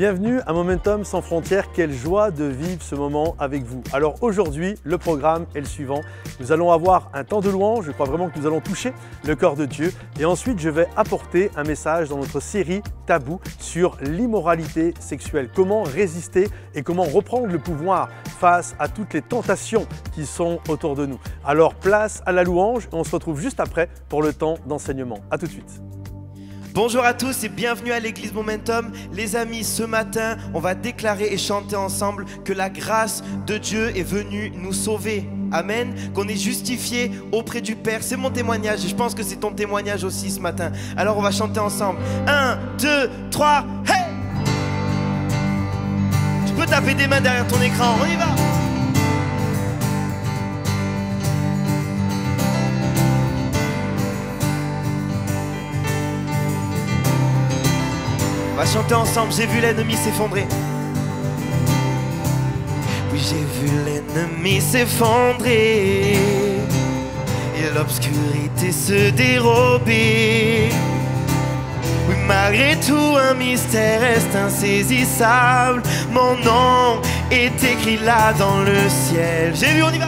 Bienvenue à Momentum sans frontières, quelle joie de vivre ce moment avec vous. Alors aujourd'hui, le programme est le suivant. Nous allons avoir un temps de louange, je crois vraiment que nous allons toucher le corps de Dieu. Et ensuite, je vais apporter un message dans notre série Tabou sur l'immoralité sexuelle. Comment résister et comment reprendre le pouvoir face à toutes les tentations qui sont autour de nous. Alors place à la louange et on se retrouve juste après pour le temps d'enseignement. À tout de suite. Bonjour à tous et bienvenue à l'église Momentum. Les amis, ce matin, on va déclarer et chanter ensemble que la grâce de Dieu est venue nous sauver. Amen. Qu'on est justifié auprès du Père. C'est mon témoignage et je pense que c'est ton témoignage aussi ce matin. Alors on va chanter ensemble. 1, 2, 3, hey! Tu peux taper des mains derrière ton écran, on y va! On va chanter ensemble, j'ai vu l'ennemi s'effondrer. Oui, j'ai vu l'ennemi s'effondrer et l'obscurité se dérober. Oui, malgré tout, un mystère reste insaisissable. Mon nom est écrit là dans le ciel. J'ai vu, on y va!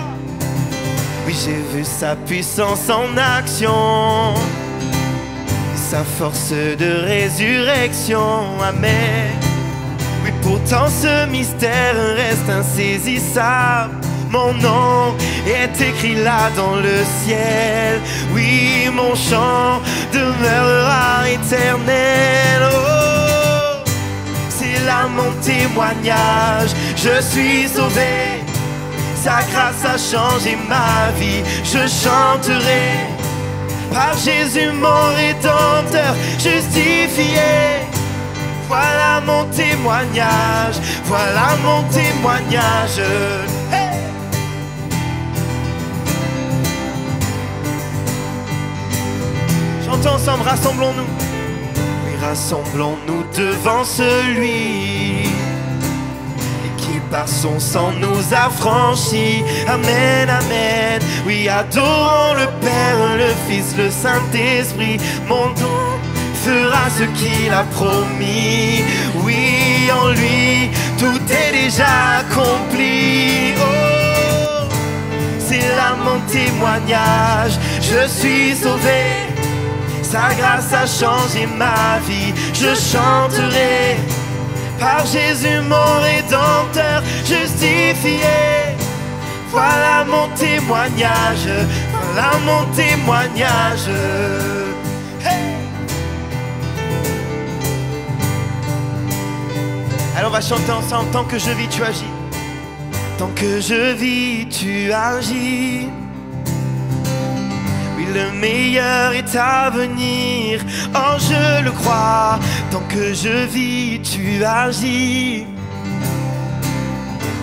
Oui, j'ai vu sa puissance en action, sa force de résurrection, amen. Oui, pourtant ce mystère reste insaisissable. Mon nom est écrit là dans le ciel. Oui, mon chant demeurera éternel. Oh, c'est là mon témoignage. Je suis sauvé. Sa grâce a changé ma vie. Je chanterai par Jésus mon rédempteur, justifié. Voilà mon témoignage, voilà mon témoignage. Hey! Chantons ensemble, rassemblons-nous. Oui, rassemblons-nous devant celui qui par son sang nous a franchis. Amen, amen. Oui, adorons le Père, le Fils, le Saint-Esprit. Mon don fera ce qu'il a promis. Oui, en lui, tout est déjà accompli. Oh, c'est là mon témoignage. Je suis sauvé. Sa grâce a changé ma vie. Je chanterai par Jésus mon rédempteur, justifié. Voilà mon témoignage, voilà mon témoignage. Hey! Alors on va chanter ensemble. Tant que je vis, tu agis. Tant que je vis, tu agis. Oui, le meilleur est à venir. Oh, je le crois. Tant que je vis, tu agis.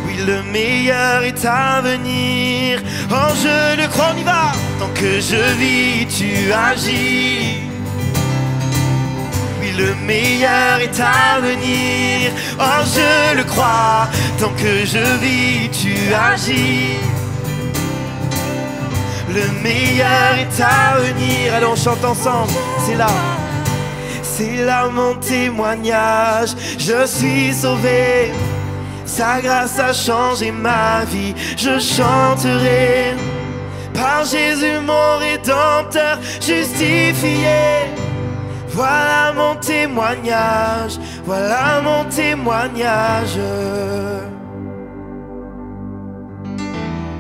Oui, le meilleur est à venir. Oh, je le crois, on y va. Tant que je vis, tu agis. Oui, le meilleur est à venir. Oh, je le crois. Tant que je vis, tu agis. Le meilleur est à venir. Allons, on chante ensemble. C'est là. C'est là mon témoignage. Je suis sauvé. Sa grâce a changé ma vie. Je chanterai par Jésus mon rédempteur, justifié. Voilà mon témoignage. Voilà mon témoignage.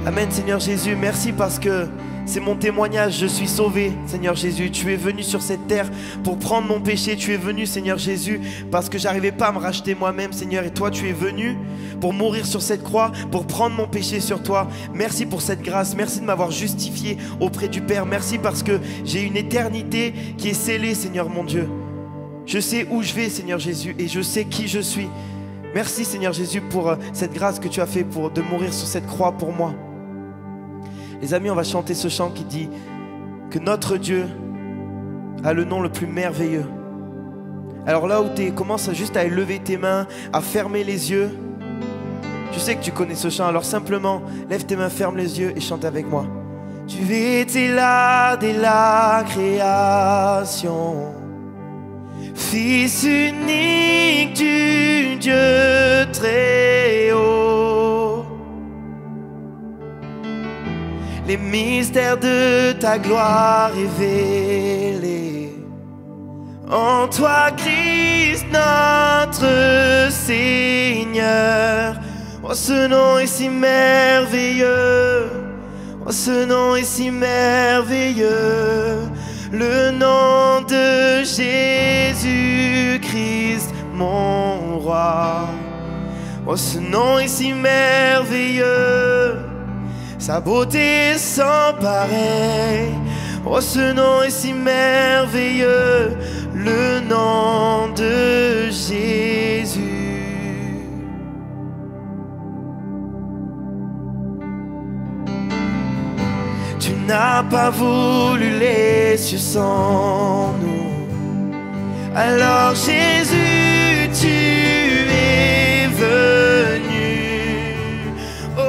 Amen, Seigneur Jésus, merci parce que c'est mon témoignage, je suis sauvé. Seigneur Jésus, tu es venu sur cette terre pour prendre mon péché. Tu es venu, Seigneur Jésus, parce que j'arrivais pas à me racheter moi-même, Seigneur. Et toi, tu es venu pour mourir sur cette croix, pour prendre mon péché sur toi. Merci pour cette grâce, merci de m'avoir justifié auprès du Père. Merci parce que j'ai une éternité qui est scellée, Seigneur mon Dieu. Je sais où je vais, Seigneur Jésus, et je sais qui je suis. Merci, Seigneur Jésus, pour cette grâce que tu as fait de mourir sur cette croix pour moi. Les amis, on va chanter ce chant qui dit que notre Dieu a le nom le plus merveilleux. Alors là où tu es, commence juste à lever tes mains, à fermer les yeux. Je sais que tu connais ce chant, alors simplement, lève tes mains, ferme les yeux et chante avec moi. Tu étais là dès la création, Fils unique du Dieu très haut. Les mystères de ta gloire révélés en toi, Christ notre Seigneur. Oh, ce nom est si merveilleux, oh, ce nom est si merveilleux, le nom de Jésus-Christ, mon roi. Oh, ce nom est si merveilleux, sa beauté sans pareil. Oh, ce nom est si merveilleux, le nom de Jésus. Tu n'as pas voulu les cieux sans nous. Alors Jésus, tu es venu. Oh,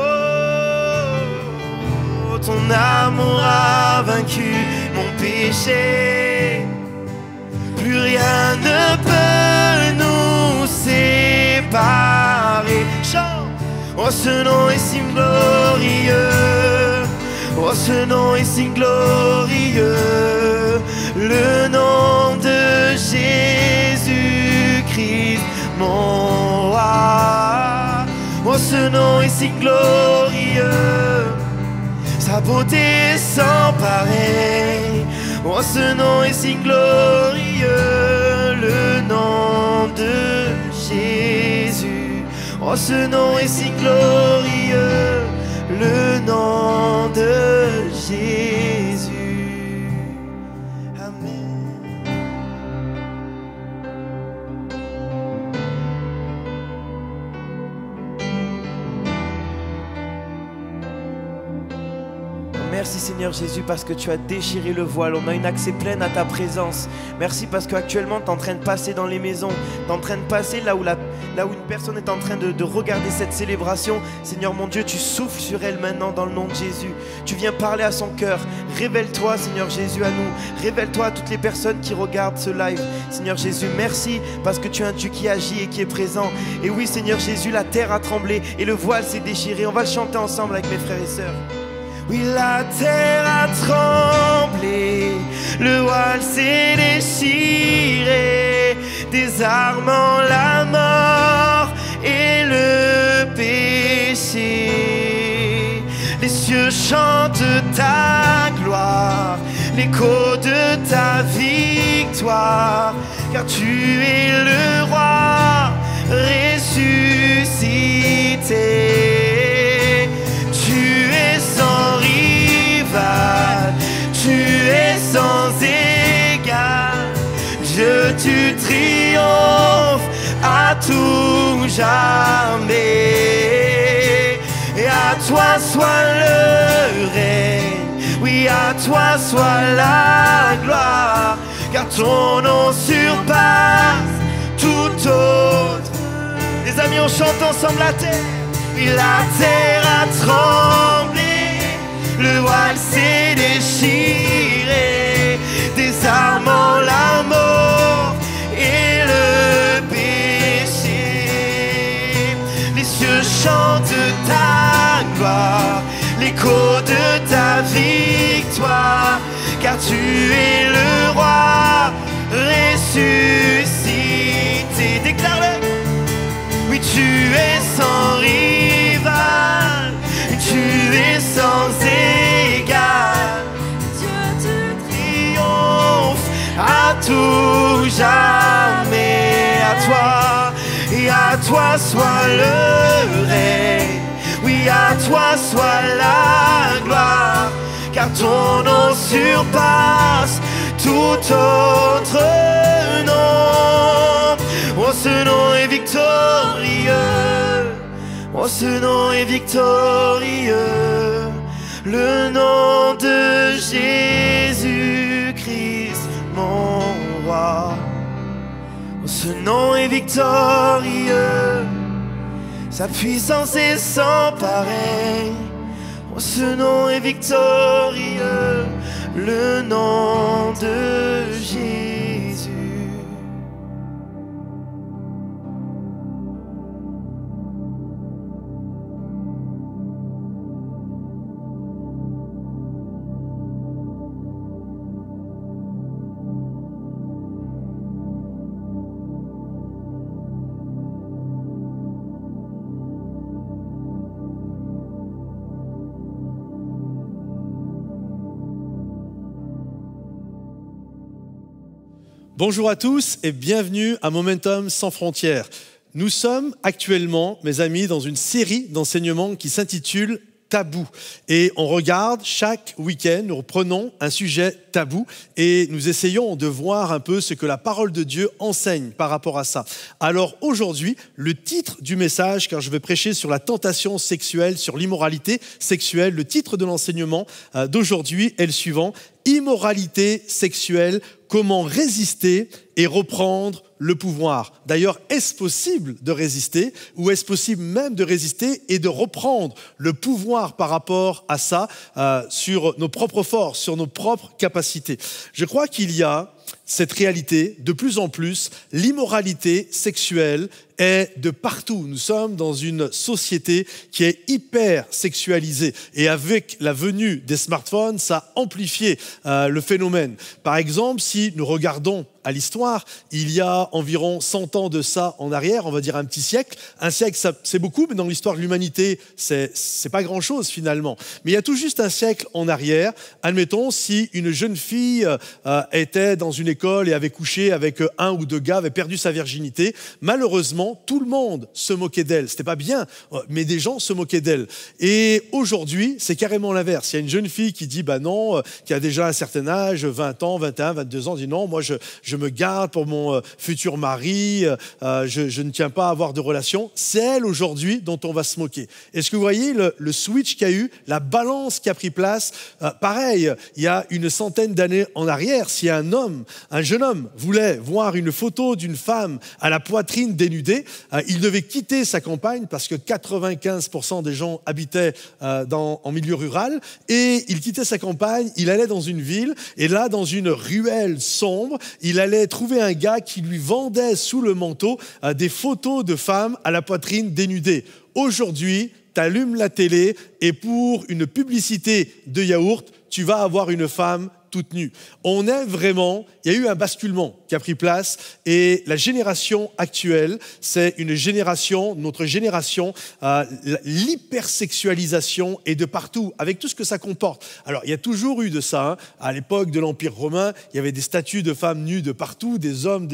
ton amour a vaincu mon péché. Plus rien ne peut nous séparer. Chante. Oh, ce nom est si glorieux. Oh, ce nom est si glorieux, le nom de Jésus-Christ, mon roi. Oh, ce nom est si glorieux, sa beauté sans pareil. Oh, ce nom est si glorieux, le nom de Jésus. Oh, ce nom est si glorieux, le nom de Jésus. Amen. Merci Seigneur Jésus parce que tu as déchiré le voile. On a une accès pleine à ta présence. Merci parce qu'actuellement tu es en train de passer dans les maisons. Tu es en train de passer là où une personne est en train de regarder cette célébration. Seigneur mon Dieu, tu souffles sur elle maintenant dans le nom de Jésus. Tu viens parler à son cœur. Révèle-toi Seigneur Jésus à nous. Révèle-toi à toutes les personnes qui regardent ce live. Seigneur Jésus, merci parce que tu es un Dieu qui agit et qui est présent. Et oui Seigneur Jésus, la terre a tremblé et le voile s'est déchiré. On va le chanter ensemble avec mes frères et sœurs. Oui, la terre a tremblé, le voile s'est déchiré, désarmant la mort et le péché. Les cieux chantent ta gloire, l'écho de ta victoire, car tu es le roi ressuscité. Sans rival, tu es sans égal. Dieu, tu triomphes à tout jamais. Et à toi soit le règne, oui, à toi soit la gloire, car ton nom surpasse tout autre. Les amis, on chante ensemble la terre. Oui, la terre a tremblé, le voile s'est déchiré, désarmant la mort et le péché. Les cieux chantent ta gloire, l'écho de ta victoire, car tu es le roi ressuscité. Déclare-le. Oui, tu es sans rival, tu es sans égal. Dieu, tu triomphes à tout jamais. À toi, et à toi soit le règne. Oui, à toi soit la gloire, car ton nom surpasse tout autre nom. Oh, ce nom est victorieux. Oh, ce nom est victorieux. Le nom de Jésus-Christ, mon roi. Oh, ce nom est victorieux. Sa puissance est sans pareil. Oh, ce nom est victorieux. Le nom de Jésus. Bonjour à tous et bienvenue à Momentum sans frontières. Nous sommes actuellement, mes amis, dans une série d'enseignements qui s'intitule Tabou. Et on regarde chaque week-end, nous reprenons un sujet tabou et nous essayons de voir un peu ce que la parole de Dieu enseigne par rapport à ça. Alors aujourd'hui, le titre du message, car je vais prêcher sur la tentation sexuelle, sur l'immoralité sexuelle, le titre de l'enseignement d'aujourd'hui est le suivant: Immoralité sexuelle, comment résister et reprendre le pouvoir. D'ailleurs, est-ce possible de résister ou est-ce possible même de résister et de reprendre le pouvoir par rapport à ça sur nos propres forces, sur nos propres capacités? Je crois qu'il y a cette réalité, de plus en plus, l'immoralité sexuelle est de partout. Nous sommes dans une société qui est hyper sexualisée et avec la venue des smartphones, ça a amplifié le phénomène. Par exemple, si nous regardons à l'histoire, il y a environ 100 ans de ça en arrière, on va dire un petit siècle. Un siècle, c'est beaucoup, mais dans l'histoire de l'humanité, c'est pas grand-chose finalement. Mais il y a tout juste un siècle en arrière, admettons, si une jeune fille était dans une école et avait couché avec un ou deux gars, avait perdu sa virginité, malheureusement, tout le monde se moquait d'elle. C'était pas bien, mais des gens se moquaient d'elle. Et aujourd'hui, c'est carrément l'inverse. Il y a une jeune fille qui dit, bah non, qui a déjà un certain âge, 20 ans, 21, 22 ans, dit non, moi je me garde pour mon futur mari, je ne tiens pas à avoir de relation. C'est elle aujourd'hui dont on va se moquer. Est-ce que vous voyez le switch qu'il y a eu, la balance qui a pris place? Pareil, il y a une centaine d'années en arrière, si un jeune homme voulait voir une photo d'une femme à la poitrine dénudée, il devait quitter sa campagne parce que 95% des gens habitaient en milieu rural et il quittait sa campagne, il allait dans une ville et là, dans une ruelle sombre, il allait trouver un gars qui lui vendait sous le manteau des photos de femmes à la poitrine dénudée. Aujourd'hui, tu allumes la télé et pour une publicité de yaourt, tu vas avoir une femme toute nue. Il y a eu un basculement qui a pris place et la génération actuelle, c'est notre génération, l'hypersexualisation est de partout, avec tout ce que ça comporte. Alors, il y a toujours eu de ça. Hein. À l'époque de l'Empire romain, il y avait des statues de femmes nues de partout, des hommes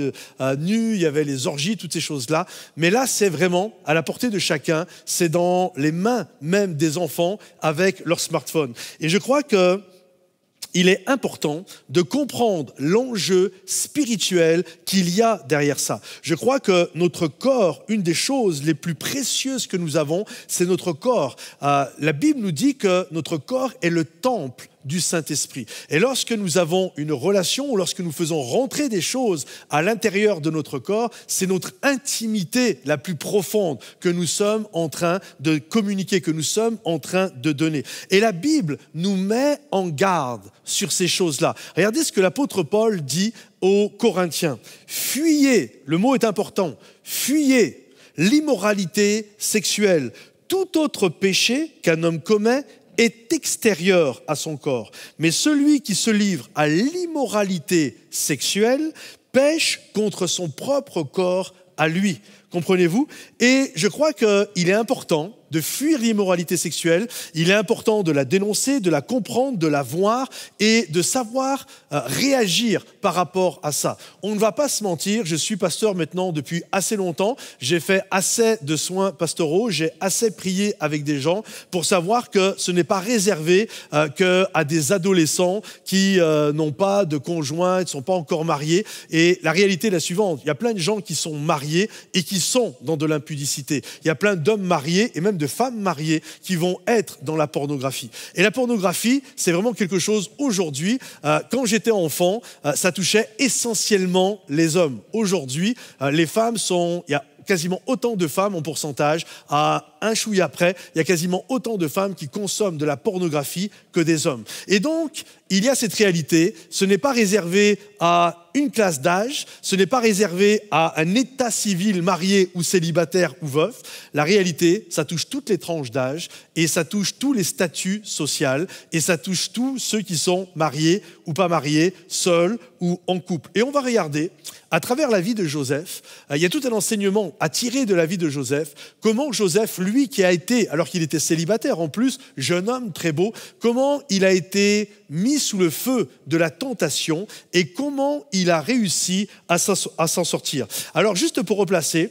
nus, il y avait les orgies, toutes ces choses-là. Mais là, c'est vraiment à la portée de chacun, c'est dans les mains même des enfants avec leur smartphone. Et je crois que il est important de comprendre l'enjeu spirituel qu'il y a derrière ça. Je crois que notre corps, une des choses les plus précieuses que nous avons, c'est notre corps. La Bible nous dit que notre corps est le temple du Saint-Esprit. Et lorsque nous avons une relation, ou lorsque nous faisons rentrer des choses à l'intérieur de notre corps, c'est notre intimité la plus profonde que nous sommes en train de communiquer, que nous sommes en train de donner. Et la Bible nous met en garde sur ces choses-là. Regardez ce que l'apôtre Paul dit aux Corinthiens. Fuyez, le mot est important, fuyez l'immoralité sexuelle. Tout autre péché qu'un homme commet est extérieur à son corps. Mais celui qui se livre à l'immoralité sexuelle pêche contre son propre corps à lui. Comprenez-vous? Et je crois qu'il est important de fuir l'immoralité sexuelle, il est important de la dénoncer, de la comprendre, de la voir et de savoir réagir par rapport à ça. On ne va pas se mentir, je suis pasteur maintenant depuis assez longtemps, j'ai fait assez de soins pastoraux, j'ai assez prié avec des gens pour savoir que ce n'est pas réservé qu'à des adolescents qui n'ont pas de conjoint, qui ne sont pas encore mariés. Et la réalité est la suivante, il y a plein de gens qui sont mariés et qui sont dans de l'impudicité. Il y a plein d'hommes mariés et même de femmes mariées qui vont être dans la pornographie. Et la pornographie, c'est vraiment quelque chose aujourd'hui, quand j'étais enfant, ça touchait essentiellement les hommes. Aujourd'hui, les femmes il y a quasiment autant de femmes en pourcentage, à un chouïa près, il y a quasiment autant de femmes qui consomment de la pornographie que des hommes. Et donc, il y a cette réalité, ce n'est pas réservé à une classe d'âge, ce n'est pas réservé à un état civil marié ou célibataire ou veuf. La réalité, ça touche toutes les tranches d'âge et ça touche tous les statuts sociaux et ça touche tous ceux qui sont mariés ou pas mariés, seuls ou en couple. Et on va regarder, à travers la vie de Joseph, il y a tout un enseignement à tirer de la vie de Joseph, comment Joseph, lui qui a été, alors qu'il était célibataire en plus, jeune homme très beau, comment il a été mis sous le feu de la tentation et comment il a réussi à s'en sortir. Alors juste pour replacer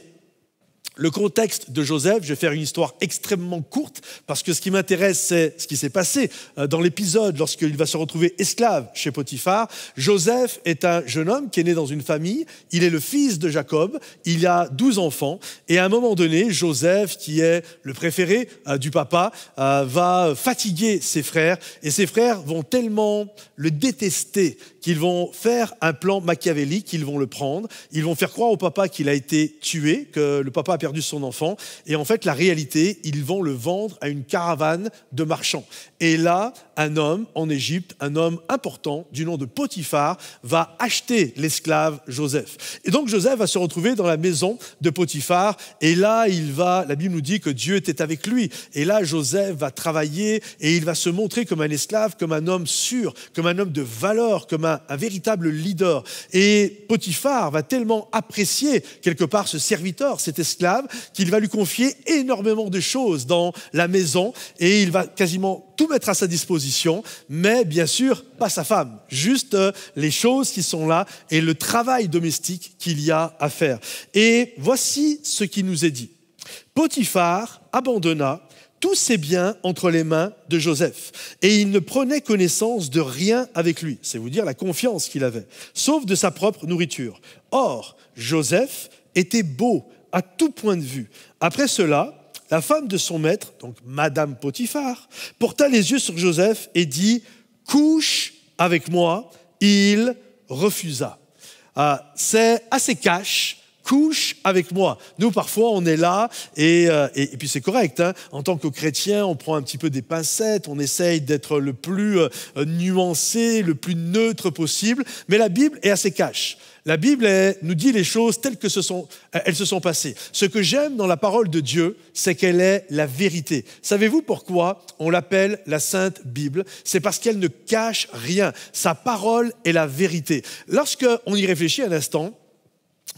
le contexte de Joseph, je vais faire une histoire extrêmement courte parce que ce qui m'intéresse, c'est ce qui s'est passé dans l'épisode lorsqu'il va se retrouver esclave chez Potiphar. Joseph est un jeune homme qui est né dans une famille, il est le fils de Jacob, il a 12 enfants et à un moment donné, Joseph, qui est le préféré du papa, va fatiguer ses frères et ses frères vont tellement le détester qu'ils vont faire un plan machiavélique, ils vont le prendre, ils vont faire croire au papa qu'il a été tué, que le papa a perdu son enfant, et en fait, la réalité, ils vont le vendre à une caravane de marchands. Et là, un homme en Égypte, un homme important du nom de Potiphar, va acheter l'esclave Joseph. Et donc, Joseph va se retrouver dans la maison de Potiphar, et là, la Bible nous dit que Dieu était avec lui. Et là, Joseph va travailler, et il va se montrer comme un esclave, comme un homme sûr, comme un homme de valeur, comme un véritable leader. Et Potiphar va tellement apprécier quelque part ce serviteur, cet esclave, qu'il va lui confier énormément de choses dans la maison et il va quasiment tout mettre à sa disposition, mais bien sûr, pas sa femme, juste les choses qui sont là et le travail domestique qu'il y a à faire. Et voici ce qui nous est dit. Potiphar abandonna tous ses biens entre les mains de Joseph. Et il ne prenait connaissance de rien avec lui. C'est vous dire la confiance qu'il avait, sauf de sa propre nourriture. Or, Joseph était beau à tout point de vue. Après cela, la femme de son maître, donc Madame Potiphar, porta les yeux sur Joseph et dit « Couche avec moi ». Il refusa. C'est assez cash. Couche avec moi. Nous, parfois, on est là et puis c'est correct. Hein. En tant que chrétien, on prend un petit peu des pincettes, on essaye d'être le plus nuancé, le plus neutre possible. Mais la Bible est assez cash. La Bible nous dit les choses telles que elles se sont passées. Ce que j'aime dans la parole de Dieu, c'est qu'elle est la vérité. Savez-vous pourquoi on l'appelle la Sainte Bible? C'est parce qu'elle ne cache rien. Sa parole est la vérité. Lorsqu'on y réfléchit un instant,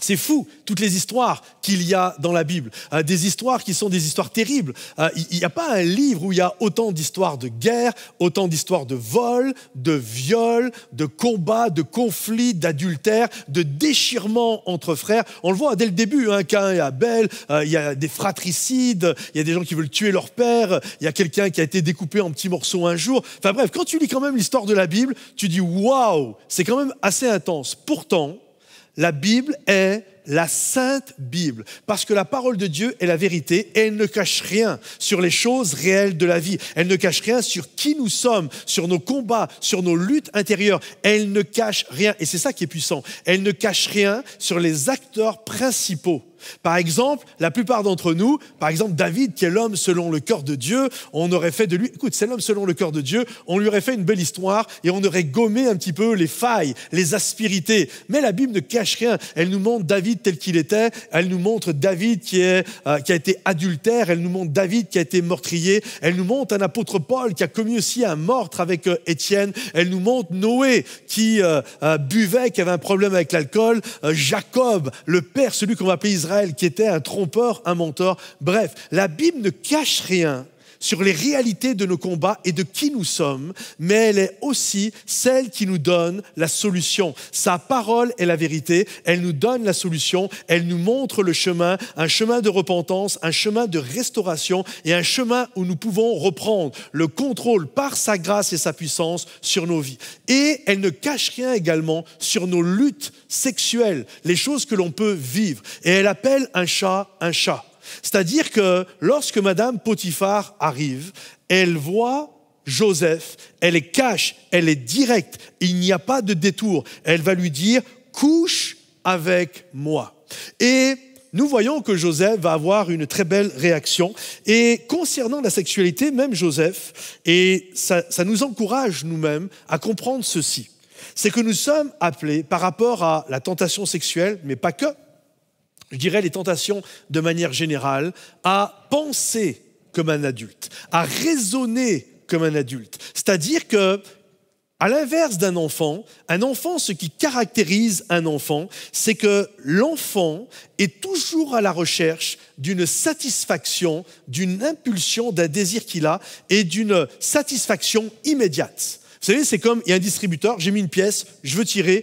c'est fou, toutes les histoires qu'il y a dans la Bible, des histoires qui sont des histoires terribles. Il n'y a pas un livre où il y a autant d'histoires de guerre, autant d'histoires de vol, de viol, de combats, de conflits, d'adultère, de déchirements entre frères. On le voit dès le début, Caïn et Abel, il y a des fratricides, il y a des gens qui veulent tuer leur père, il y a quelqu'un qui a été découpé en petits morceaux un jour. Enfin bref, quand tu lis quand même l'histoire de la Bible, tu dis « waouh », c'est quand même assez intense. Pourtant, la Bible est la Sainte Bible, parce que la parole de Dieu est la vérité et elle ne cache rien sur les choses réelles de la vie. Elle ne cache rien sur qui nous sommes, sur nos combats, sur nos luttes intérieures. Elle ne cache rien, et c'est ça qui est puissant. Elle ne cache rien sur les acteurs principaux. Par exemple, la plupart d'entre nous, par exemple David, qui est l'homme selon le cœur de Dieu, on aurait fait de lui, écoute, c'est l'homme selon le cœur de Dieu, on lui aurait fait une belle histoire et on aurait gommé un petit peu les failles, les aspérités. Mais la Bible ne cache rien. Elle nous montre David tel qu'il était, elle nous montre David qui a été adultère, elle nous montre David qui a été meurtrier, elle nous montre un apôtre Paul qui a commis aussi un meurtre avec Étienne, elle nous montre Noé qui buvait, qui avait un problème avec l'alcool, Jacob, le père, celui qu'on va appeler Israël, qui était un trompeur, un menteur. Bref, la Bible ne cache rien sur les réalités de nos combats et de qui nous sommes, mais elle est aussi celle qui nous donne la solution. Sa parole est la vérité, elle nous donne la solution, elle nous montre le chemin, un chemin de repentance, un chemin de restauration et un chemin où nous pouvons reprendre le contrôle par sa grâce et sa puissance sur nos vies. Et elle ne cache rien également sur nos luttes sexuelles, les choses que l'on peut vivre. Et elle appelle un chat un chat. C'est-à-dire que lorsque Madame Potiphar arrive, elle voit Joseph, elle est cash, elle est directe, il n'y a pas de détour. Elle va lui dire « couche avec moi ». Et nous voyons que Joseph va avoir une très belle réaction. Et concernant la sexualité, même Joseph, et ça nous encourage nous-mêmes à comprendre ceci, c'est que nous sommes appelés par rapport à la tentation sexuelle, mais pas que, je dirais les tentations de manière générale, à penser comme un adulte, à raisonner comme un adulte. C'est-à-dire que À l'inverse d'un enfant, ce qui caractérise un enfant, c'est que l'enfant est toujours à la recherche d'une satisfaction, d'une impulsion, d'un désir qu'il a et d'une satisfaction immédiate. Vous savez, c'est comme, il y a un distributeur, j'ai mis une pièce, je veux tirer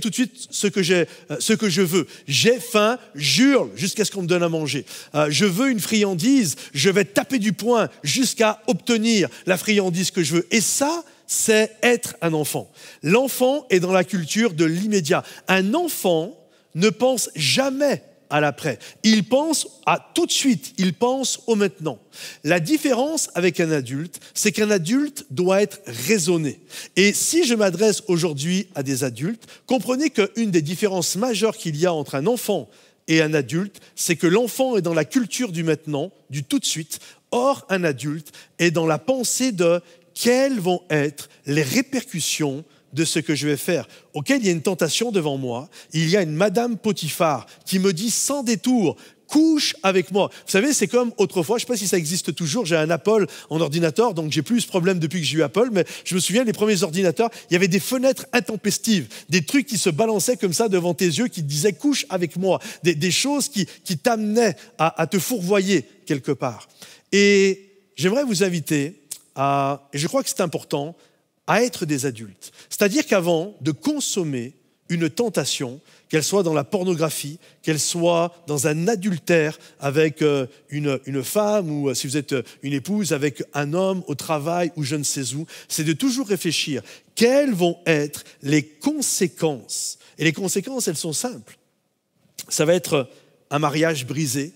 tout de suite ce que je veux. J'ai faim, j'hurle jusqu'à ce qu'on me donne à manger. Je veux une friandise, je vais taper du poing jusqu'à obtenir la friandise que je veux. Et ça, c'est être un enfant. L'enfant est dans la culture de l'immédiat. Un enfant ne pense jamais à l'après. Il pense à tout de suite, il pense au maintenant. La différence avec un adulte, c'est qu'un adulte doit être raisonné. Et si je m'adresse aujourd'hui à des adultes, comprenez qu'une des différences majeures qu'il y a entre un enfant et un adulte, c'est que l'enfant est dans la culture du maintenant, du tout de suite. Or, un adulte est dans la pensée de quelles vont être les répercussions de ce que je vais faire, auquel il y a une tentation devant moi. Il y a une Madame Potiphar qui me dit sans détour, couche avec moi. Vous savez, c'est comme autrefois, je ne sais pas si ça existe toujours, j'ai un Apple en ordinateur, donc j'ai plus ce problème depuis que j'ai eu Apple, mais je me souviens, les premiers ordinateurs, il y avait des fenêtres intempestives, des trucs qui se balançaient comme ça devant tes yeux, qui te disaient couche avec moi, des choses qui t'amenaient à te fourvoyer quelque part. Et j'aimerais vous inviter et je crois que c'est important, à être des adultes. C'est-à-dire qu'avant de consommer une tentation, qu'elle soit dans la pornographie, qu'elle soit dans un adultère avec une femme ou si vous êtes une épouse avec un homme au travail ou je ne sais où, c'est de toujours réfléchir quelles vont être les conséquences. Et les conséquences, elles sont simples. Ça va être un mariage brisé,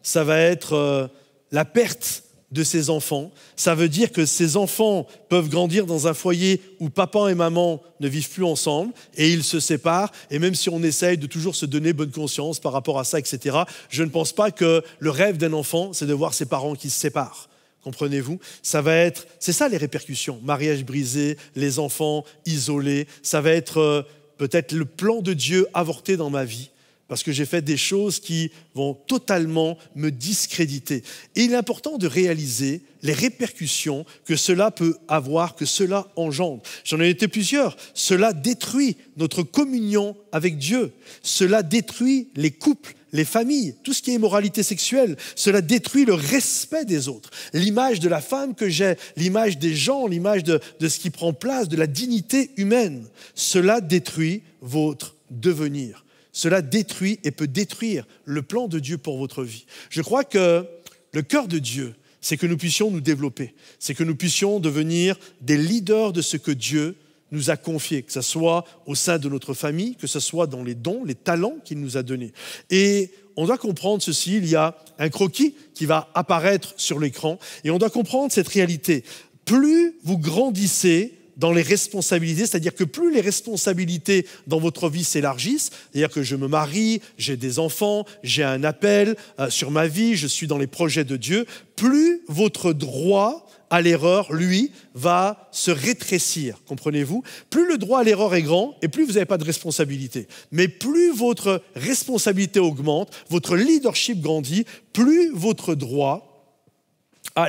ça va être la perte de ses enfants. Ça veut dire que ces enfants peuvent grandir dans un foyer où papa et maman ne vivent plus ensemble et ils se séparent. Et même si on essaye de toujours se donner bonne conscience par rapport à ça, etc., je ne pense pas que le rêve d'un enfant, c'est de voir ses parents qui se séparent. Comprenez-vous? C'est ça les répercussions. Mariage brisé, les enfants isolés. Ça va être peut-être le plan de Dieu avorté dans ma vie. Parce que j'ai fait des choses qui vont totalement me discréditer. Et il est important de réaliser les répercussions que cela peut avoir, que cela engendre. J'en ai été plusieurs. Cela détruit notre communion avec Dieu. Cela détruit les couples, les familles, tout ce qui est immoralité sexuelle. Cela détruit le respect des autres. L'image de la femme que j'ai, l'image des gens, l'image de ce qui prend place, de la dignité humaine. Cela détruit votre devenir. Cela détruit et peut détruire le plan de Dieu pour votre vie. Je crois que le cœur de Dieu, c'est que nous puissions nous développer, c'est que nous puissions devenir des leaders de ce que Dieu nous a confié, que ce soit au sein de notre famille, que ce soit dans les dons, les talents qu'il nous a donnés. Et on doit comprendre ceci, il y a un croquis qui va apparaître sur l'écran et on doit comprendre cette réalité. Plus vous grandissez dans les responsabilités, c'est-à-dire que plus les responsabilités dans votre vie s'élargissent, c'est-à-dire que je me marie, j'ai des enfants, j'ai un appel sur ma vie, je suis dans les projets de Dieu, plus votre droit à l'erreur, lui, va se rétrécir, comprenez-vous? Plus le droit à l'erreur est grand et plus vous n'avez pas de responsabilité. Mais plus votre responsabilité augmente, votre leadership grandit, plus votre droit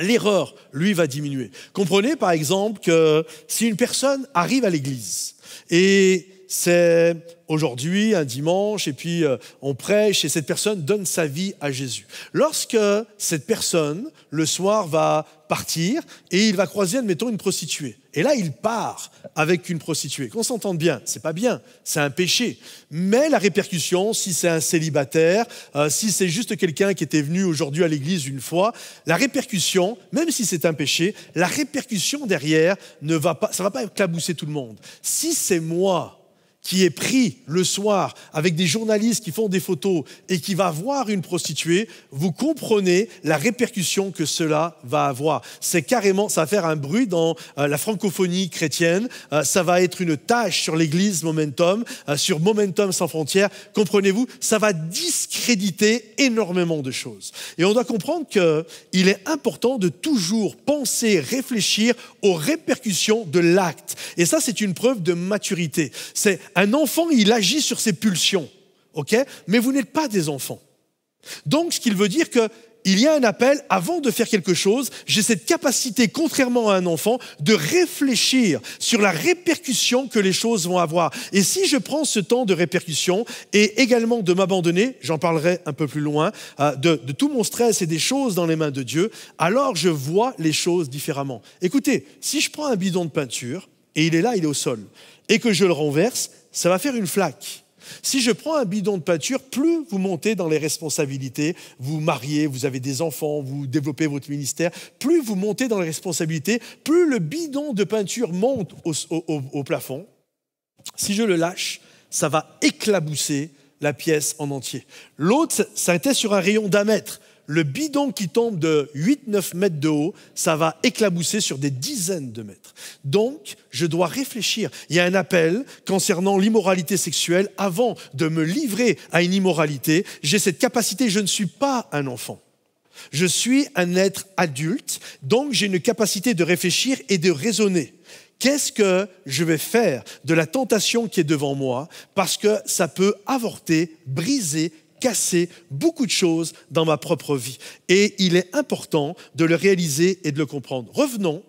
l'erreur, lui, va diminuer. Comprenez, par exemple, que si une personne arrive à l'église et c'est aujourd'hui un dimanche et puis on prêche et cette personne donne sa vie à Jésus. Lorsque cette personne, le soir, va partir et il va croiser, admettons, une prostituée. Et là, il part avec une prostituée. Qu'on s'entende bien, c'est pas bien, c'est un péché. Mais la répercussion, si c'est un célibataire, si c'est juste quelqu'un qui était venu aujourd'hui à l'église une fois, la répercussion, même si c'est un péché, la répercussion derrière ça va pas éclabousser tout le monde. Si c'est moi qui est pris le soir avec des journalistes qui font des photos et qui va voir une prostituée, vous comprenez la répercussion que cela va avoir. C'est carrément, ça va faire un bruit dans la francophonie chrétienne, ça va être une tâche sur l'église Momentum, sur Momentum sans frontières. Comprenez-vous, ça va discréditer énormément de choses. Et on doit comprendre qu'il est important de toujours penser, réfléchir aux répercussions de l'acte. Et ça, c'est une preuve de maturité. C'est un enfant, il agit sur ses pulsions, ok? Mais vous n'êtes pas des enfants. Donc, ce qu'il veut dire que il y a un appel, avant de faire quelque chose, j'ai cette capacité, contrairement à un enfant, de réfléchir sur la répercussion que les choses vont avoir. Et si je prends ce temps de répercussion et également de m'abandonner, j'en parlerai un peu plus loin, de tout mon stress et des choses dans les mains de Dieu, alors je vois les choses différemment. Écoutez, si je prends un bidon de peinture, et il est là, il est au sol, et que je le renverse, ça va faire une flaque. Si je prends un bidon de peinture, plus vous montez dans les responsabilités, vous vous mariez, vous avez des enfants, vous développez votre ministère, plus vous montez dans les responsabilités, plus le bidon de peinture monte au plafond. Si je le lâche, ça va éclabousser la pièce en entier. L'autre, ça était sur un rayon d'1 mètre. Le bidon qui tombe de 8-9 mètres de haut, ça va éclabousser sur des dizaines de mètres. Donc, je dois réfléchir. Il y a un appel concernant l'immoralité sexuelle. Avant de me livrer à une immoralité, j'ai cette capacité, je ne suis pas un enfant. Je suis un être adulte, donc j'ai une capacité de réfléchir et de raisonner. Qu'est-ce que je vais faire de la tentation qui est devant moi? Parce que ça peut avorter, briser, casser beaucoup de choses dans ma propre vie. Et il est important de le réaliser et de le comprendre. Revenons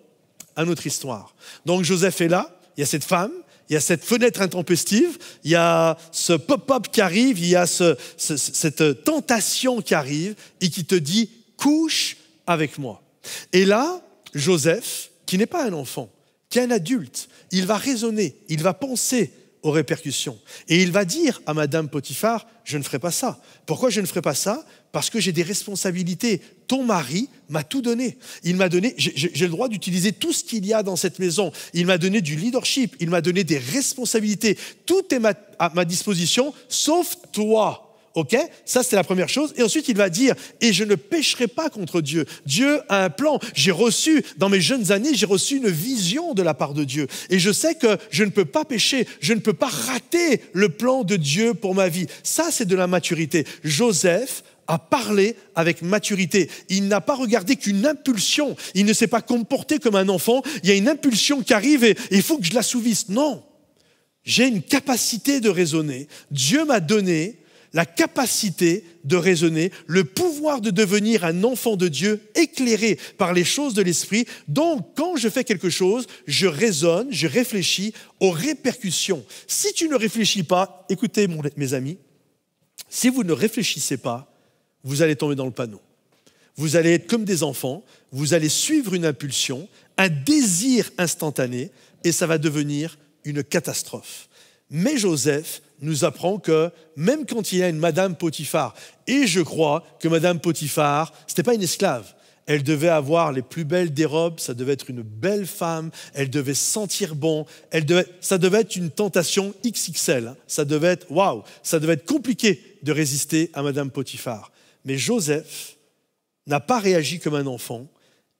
à notre histoire. Donc Joseph est là, il y a cette femme, il y a cette fenêtre intempestive, il y a ce pop-up qui arrive, il y a cette tentation qui arrive et qui te dit « couche avec moi ». Et là, Joseph, qui n'est pas un enfant, qui est un adulte, il va raisonner, il va penser aux répercussions. Et il va dire à Madame Potiphar, je ne ferai pas ça. Pourquoi je ne ferai pas ça? Parce que j'ai des responsabilités. Ton mari m'a tout donné. Il m'a donné, j'ai le droit d'utiliser tout ce qu'il y a dans cette maison. Il m'a donné du leadership, il m'a donné des responsabilités. Tout est à ma disposition, sauf toi. Ok, ça c'est la première chose. Et ensuite il va dire, et je ne pécherai pas contre Dieu. Dieu a un plan. J'ai reçu, dans mes jeunes années, j'ai reçu une vision de la part de Dieu. Et je sais que je ne peux pas pécher, je ne peux pas rater le plan de Dieu pour ma vie. Ça c'est de la maturité. Joseph a parlé avec maturité. Il n'a pas regardé qu'une impulsion. Il ne s'est pas comporté comme un enfant. Il y a une impulsion qui arrive et il faut que je l'assouvisse. Non, j'ai une capacité de raisonner. Dieu m'a donné la capacité de raisonner, le pouvoir de devenir un enfant de Dieu éclairé par les choses de l'esprit. Donc, quand je fais quelque chose, je raisonne, je réfléchis aux répercussions. Si tu ne réfléchis pas, écoutez mes amis, si vous ne réfléchissez pas, vous allez tomber dans le panneau. Vous allez être comme des enfants, vous allez suivre une impulsion, un désir instantané, et ça va devenir une catastrophe. Mais Joseph nous apprend que même quand il y a une Madame Potiphar, et je crois que Madame Potiphar, ce n'était pas une esclave, elle devait avoir les plus belles des robes, ça devait être une belle femme, elle devait sentir bon, ça devait être une tentation XXL, ça devait être waouh, ça devait être compliqué de résister à Madame Potiphar. Mais Joseph n'a pas réagi comme un enfant,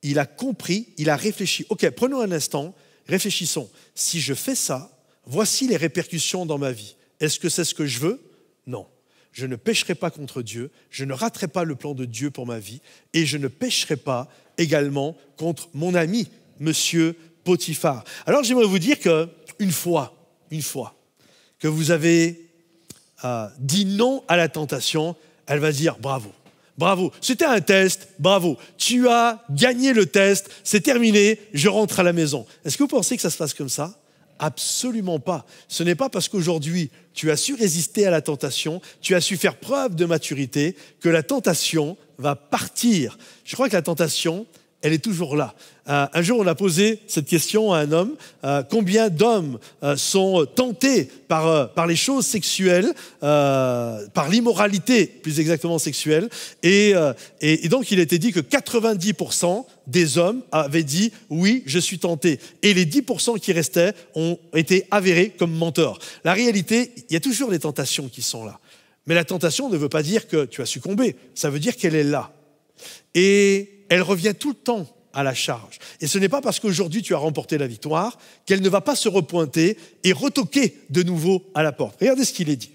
il a compris, il a réfléchi. Ok, prenons un instant, réfléchissons. Si je fais ça, voici les répercussions dans ma vie. Est-ce que c'est ce que je veux? Non. Je ne pécherai pas contre Dieu, je ne raterai pas le plan de Dieu pour ma vie et je ne pécherai pas également contre mon ami, Monsieur Potiphar. Alors j'aimerais vous dire qu'une fois que vous avez dit non à la tentation, elle va dire bravo. Bravo, c'était un test, bravo. Tu as gagné le test, c'est terminé, je rentre à la maison. Est-ce que vous pensez que ça se passe comme ça? Absolument pas. Ce n'est pas parce qu'aujourd'hui, tu as su résister à la tentation, tu as su faire preuve de maturité, que la tentation va partir. Je crois que la tentation, elle est toujours là. Un jour, on a posé cette question à un homme. Combien d'hommes sont tentés par les choses sexuelles, par l'immoralité, plus exactement sexuelle. Et donc, il était dit que 90% des hommes avaient dit « oui, je suis tenté ». Et les 10% qui restaient ont été avérés comme menteurs. La réalité, il y a toujours des tentations qui sont là. Mais la tentation ne veut pas dire que tu as succombé. Ça veut dire qu'elle est là. Et elle revient tout le temps à la charge. Et ce n'est pas parce qu'aujourd'hui tu as remporté la victoire qu'elle ne va pas se repointer et retoquer de nouveau à la porte. Regardez ce qu'il est dit.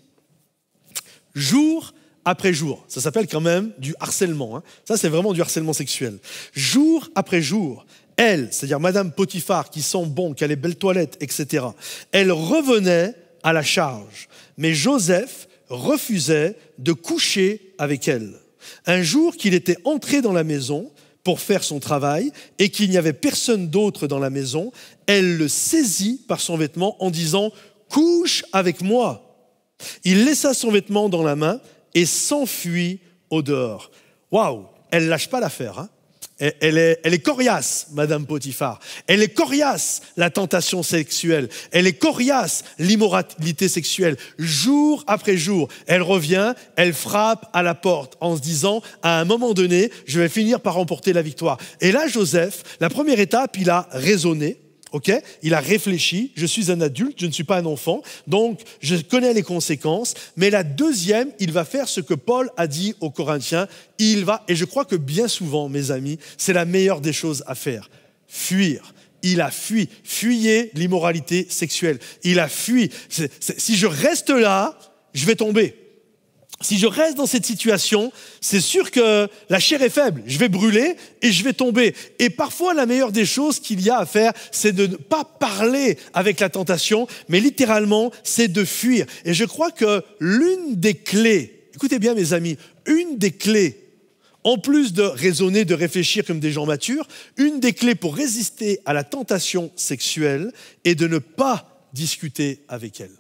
Jour après jour, ça s'appelle quand même du harcèlement. Ça, c'est vraiment du harcèlement sexuel. Jour après jour, elle, c'est-à-dire Madame Potiphar, qui sent bon, qui a les belles toilettes, etc., elle revenait à la charge. Mais Joseph refusait de coucher avec elle. Un jour qu'il était entré dans la maison pour faire son travail et qu'il n'y avait personne d'autre dans la maison, elle le saisit par son vêtement en disant « Couche avec moi ». Il laissa son vêtement dans la main et s'enfuit au dehors. Waouh, elle ne lâche pas l'affaire, hein. Elle est coriace, Madame Potiphar. Elle est coriace, la tentation sexuelle. Elle est coriace, l'immoralité sexuelle. Jour après jour, elle revient, elle frappe à la porte en se disant, à un moment donné, je vais finir par remporter la victoire. Et là, Joseph, la première étape, il a raisonné. Okay, il a réfléchi, je suis un adulte, je ne suis pas un enfant, donc je connais les conséquences. Mais la deuxième, il va faire ce que Paul a dit aux Corinthiens. Et je crois que bien souvent, mes amis, c'est la meilleure des choses à faire. Fuir. Il a fui. Fuyez l'immoralité sexuelle. Il a fui. Si je reste là, je vais tomber. Si je reste dans cette situation, c'est sûr que la chair est faible. Je vais brûler et je vais tomber. Et parfois, la meilleure des choses qu'il y a à faire, c'est de ne pas parler avec la tentation, mais littéralement, c'est de fuir. Et je crois que l'une des clés, écoutez bien mes amis, une des clés, en plus de raisonner, de réfléchir comme des gens matures, une des clés pour résister à la tentation sexuelle est de ne pas discuter avec elle.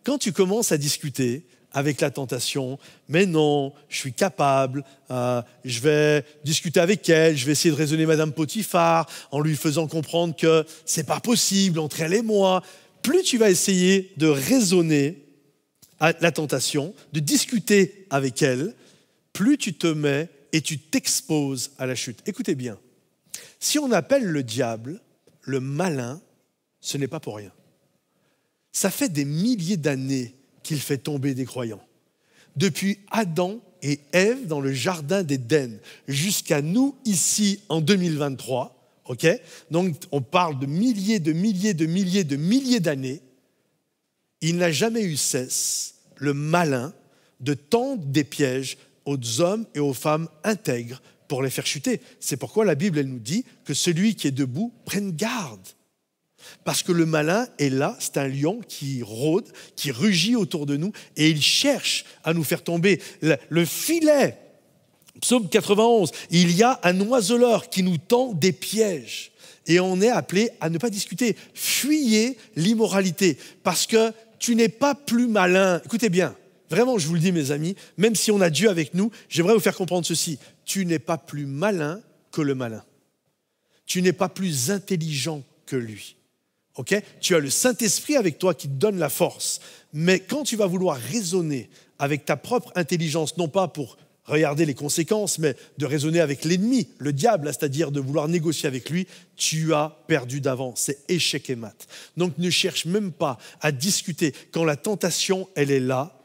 Quand tu commences à discuter avec la tentation, mais non, je suis capable, je vais discuter avec elle, je vais essayer de raisonner Madame Potiphar en lui faisant comprendre que c'est pas possible entre elle et moi. Plus tu vas essayer de raisonner à la tentation, de discuter avec elle, plus tu te mets et tu t'exposes à la chute. Écoutez bien, si on appelle le diable le malin, ce n'est pas pour rien. Ça fait des milliers d'années qu'il fait tomber des croyants. Depuis Adam et Ève dans le jardin d'Éden jusqu'à nous ici en 2023, okay? Donc on parle de milliers d'années, il n'a jamais eu cesse, le malin, de tendre des pièges aux hommes et aux femmes intègres pour les faire chuter. C'est pourquoi la Bible, elle nous dit que celui qui est debout prenne garde. Parce que le malin est là, c'est un lion qui rôde, qui rugit autour de nous et il cherche à nous faire tomber. Le filet, psaume 91, il y a un oiseleur qui nous tend des pièges et on est appelé à ne pas discuter. Fuyez l'immoralité parce que tu n'es pas plus malin. Écoutez bien, vraiment je vous le dis mes amis, même si on a Dieu avec nous, j'aimerais vous faire comprendre ceci. Tu n'es pas plus malin que le malin. Tu n'es pas plus intelligent que lui. Okay? Tu as le Saint-Esprit avec toi qui te donne la force. Mais quand tu vas vouloir raisonner avec ta propre intelligence, non pas pour regarder les conséquences, mais de raisonner avec l'ennemi, le diable, c'est-à-dire de vouloir négocier avec lui, tu as perdu d'avance. C'est échec et mat. Donc ne cherche même pas à discuter. Quand la tentation, elle est là,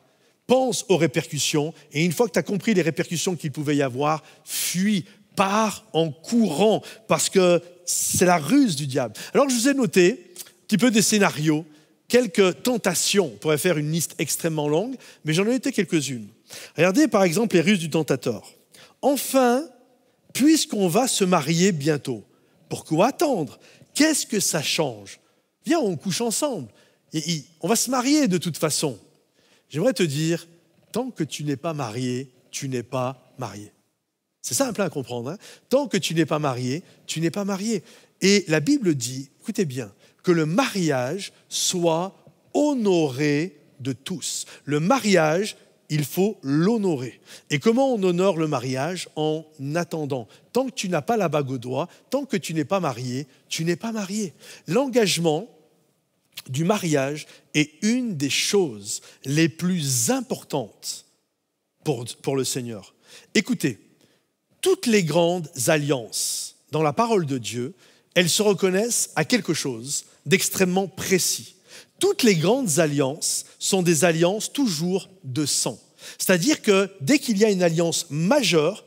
pense aux répercussions. Et une fois que tu as compris les répercussions qu'il pouvait y avoir, fuis, pars en courant, parce que c'est la ruse du diable. Alors je vous ai noté un petit peu des scénarios, quelques tentations. On pourrait faire une liste extrêmement longue, mais j'en ai noté quelques-unes. Regardez par exemple les ruses du tentateur. Enfin, puisqu'on va se marier bientôt, pourquoi attendre? Qu'est-ce que ça change? Viens, on couche ensemble. On va se marier de toute façon. J'aimerais te dire, tant que tu n'es pas marié, tu n'es pas marié. C'est simple à comprendre. Hein? Tant que tu n'es pas marié, tu n'es pas marié. Et la Bible dit, écoutez bien, que le mariage soit honoré de tous. Le mariage, il faut l'honorer. Et comment on honore le mariage? En attendant. Tant que tu n'as pas la bague au doigt, tant que tu n'es pas marié, tu n'es pas marié. L'engagement du mariage est une des choses les plus importantes pour le Seigneur. Écoutez, toutes les grandes alliances dans la parole de Dieu, elles se reconnaissent à quelque chose d'extrêmement précis. Toutes les grandes alliances sont des alliances toujours de sang. C'est-à-dire que dès qu'il y a une alliance majeure,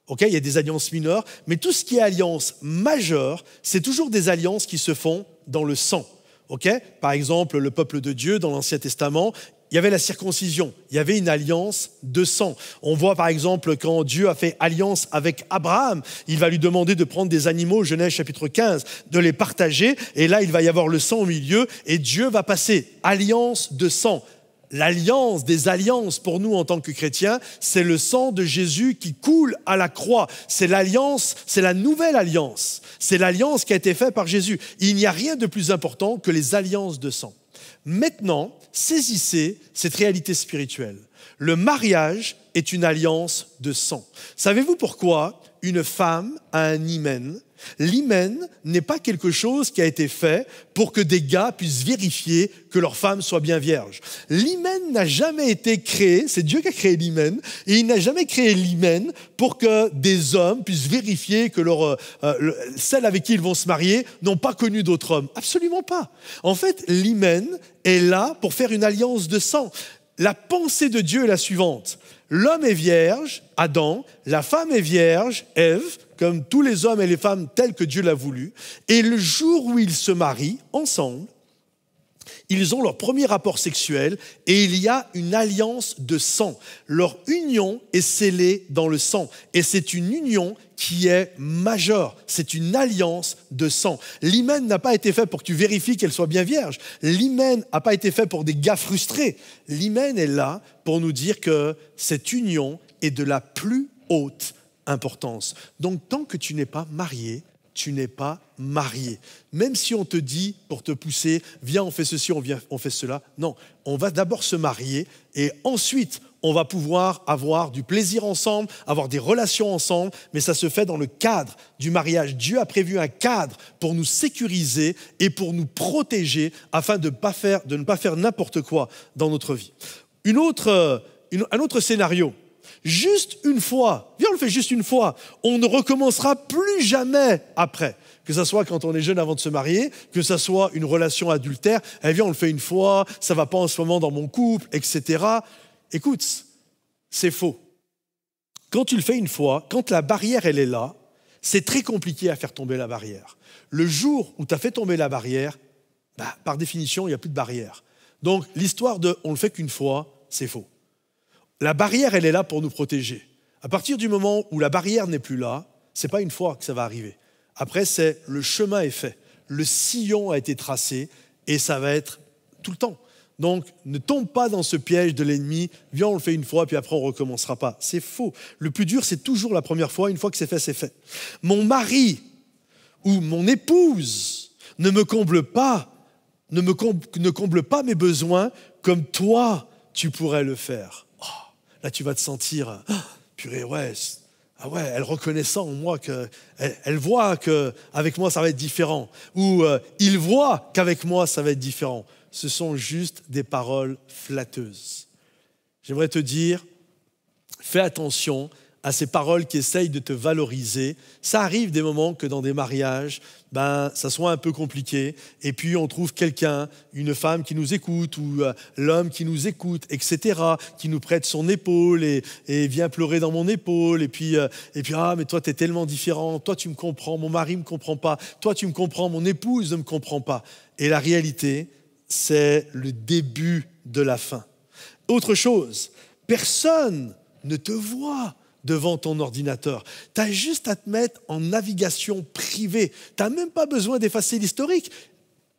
okay, il y a des alliances mineures, mais tout ce qui est alliance majeure, c'est toujours des alliances qui se font dans le sang. Okay? Par exemple, le peuple de Dieu dans l'Ancien Testament, il y avait la circoncision, il y avait une alliance de sang. On voit par exemple quand Dieu a fait alliance avec Abraham, il va lui demander de prendre des animaux, Genèse chapitre 15, de les partager, et là il va y avoir le sang au milieu, et Dieu va passer alliance de sang. l'alliance des alliances pour nous en tant que chrétiens, c'est le sang de Jésus qui coule à la croix. C'est l'alliance, c'est la nouvelle alliance. C'est l'alliance qui a été faite par Jésus. Il n'y a rien de plus important que les alliances de sang. Maintenant, saisissez cette réalité spirituelle. Le mariage est une alliance de sang. Savez-vous pourquoi une femme a un hymen? L'hymen n'est pas quelque chose qui a été fait pour que des gars puissent vérifier que leur femme soit bien vierge. L'hymen n'a jamais été créé, c'est Dieu qui a créé l'hymen, et il n'a jamais créé l'hymen pour que des hommes puissent vérifier que celles avec qui ils vont se marier n'ont pas connu d'autres hommes. Absolument pas. En fait, l'hymen est là pour faire une alliance de sang. La pensée de Dieu est la suivante. L'homme est vierge, Adam, la femme est vierge, Ève, comme tous les hommes et les femmes tels que Dieu l'a voulu. Et le jour où ils se marient ensemble, ils ont leur premier rapport sexuel et il y a une alliance de sang. Leur union est scellée dans le sang et c'est une union qui est majeure. C'est une alliance de sang. L'hymen n'a pas été fait pour que tu vérifies qu'elle soit bien vierge. L'hymen n'a pas été fait pour des gars frustrés. L'hymen est là pour nous dire que cette union est de la plus haute importance. Donc tant que tu n'es pas marié, tu n'es pas marié. Même si on te dit pour te pousser, viens on fait ceci, on fait cela. Non, on va d'abord se marier et ensuite on va pouvoir avoir du plaisir ensemble, avoir des relations ensemble, mais ça se fait dans le cadre du mariage. Dieu a prévu un cadre pour nous sécuriser et pour nous protéger afin de ne pas faire n'importe quoi dans notre vie. Un autre scénario. Juste une fois, viens on le fait juste une fois, on ne recommencera plus jamais après. Que ce soit quand on est jeune avant de se marier, que ce soit une relation adultère, viens on le fait une fois, ça ne va pas en ce moment dans mon couple, etc. Écoute, c'est faux. Quand tu le fais une fois, quand la barrière elle est là, c'est très compliqué à faire tomber la barrière. Le jour où tu as fait tomber la barrière, par définition, il n'y a plus de barrière. Donc l'histoire de on le fait qu'une fois, c'est faux. La barrière, elle est là pour nous protéger. À partir du moment où la barrière n'est plus là, ce n'est pas une fois que ça va arriver. Après, c'est le chemin est fait. Le sillon a été tracé et ça va être tout le temps. Donc, ne tombe pas dans ce piège de l'ennemi. Viens, on le fait une fois, puis après, on ne recommencera pas. C'est faux. Le plus dur, c'est toujours la première fois. Une fois que c'est fait, c'est fait. Mon mari ou mon épouse ne comble pas mes besoins comme toi, tu pourrais le faire. Là, tu vas te sentir, purée, ouais, elle reconnaît ça en moi, elle voit qu'avec moi, ça va être différent. Ou il voit qu'avec moi, ça va être différent. Ce sont juste des paroles flatteuses. J'aimerais te dire, fais attention à ces paroles qui essayent de te valoriser. Ça arrive des moments que dans des mariages, ça soit un peu compliqué. Et puis on trouve quelqu'un, une femme qui nous écoute ou l'homme qui nous écoute, etc., qui nous prête son épaule et vient pleurer dans mon épaule. Et puis mais toi, tu es tellement différent. Toi, tu me comprends. Mon mari ne me comprend pas. Toi, tu me comprends. Mon épouse ne me comprend pas. Et la réalité, c'est le début de la fin. Autre chose, personne ne te voit devant ton ordinateur. Tu as juste à te mettre en navigation privée. Tu n'as même pas besoin d'effacer l'historique.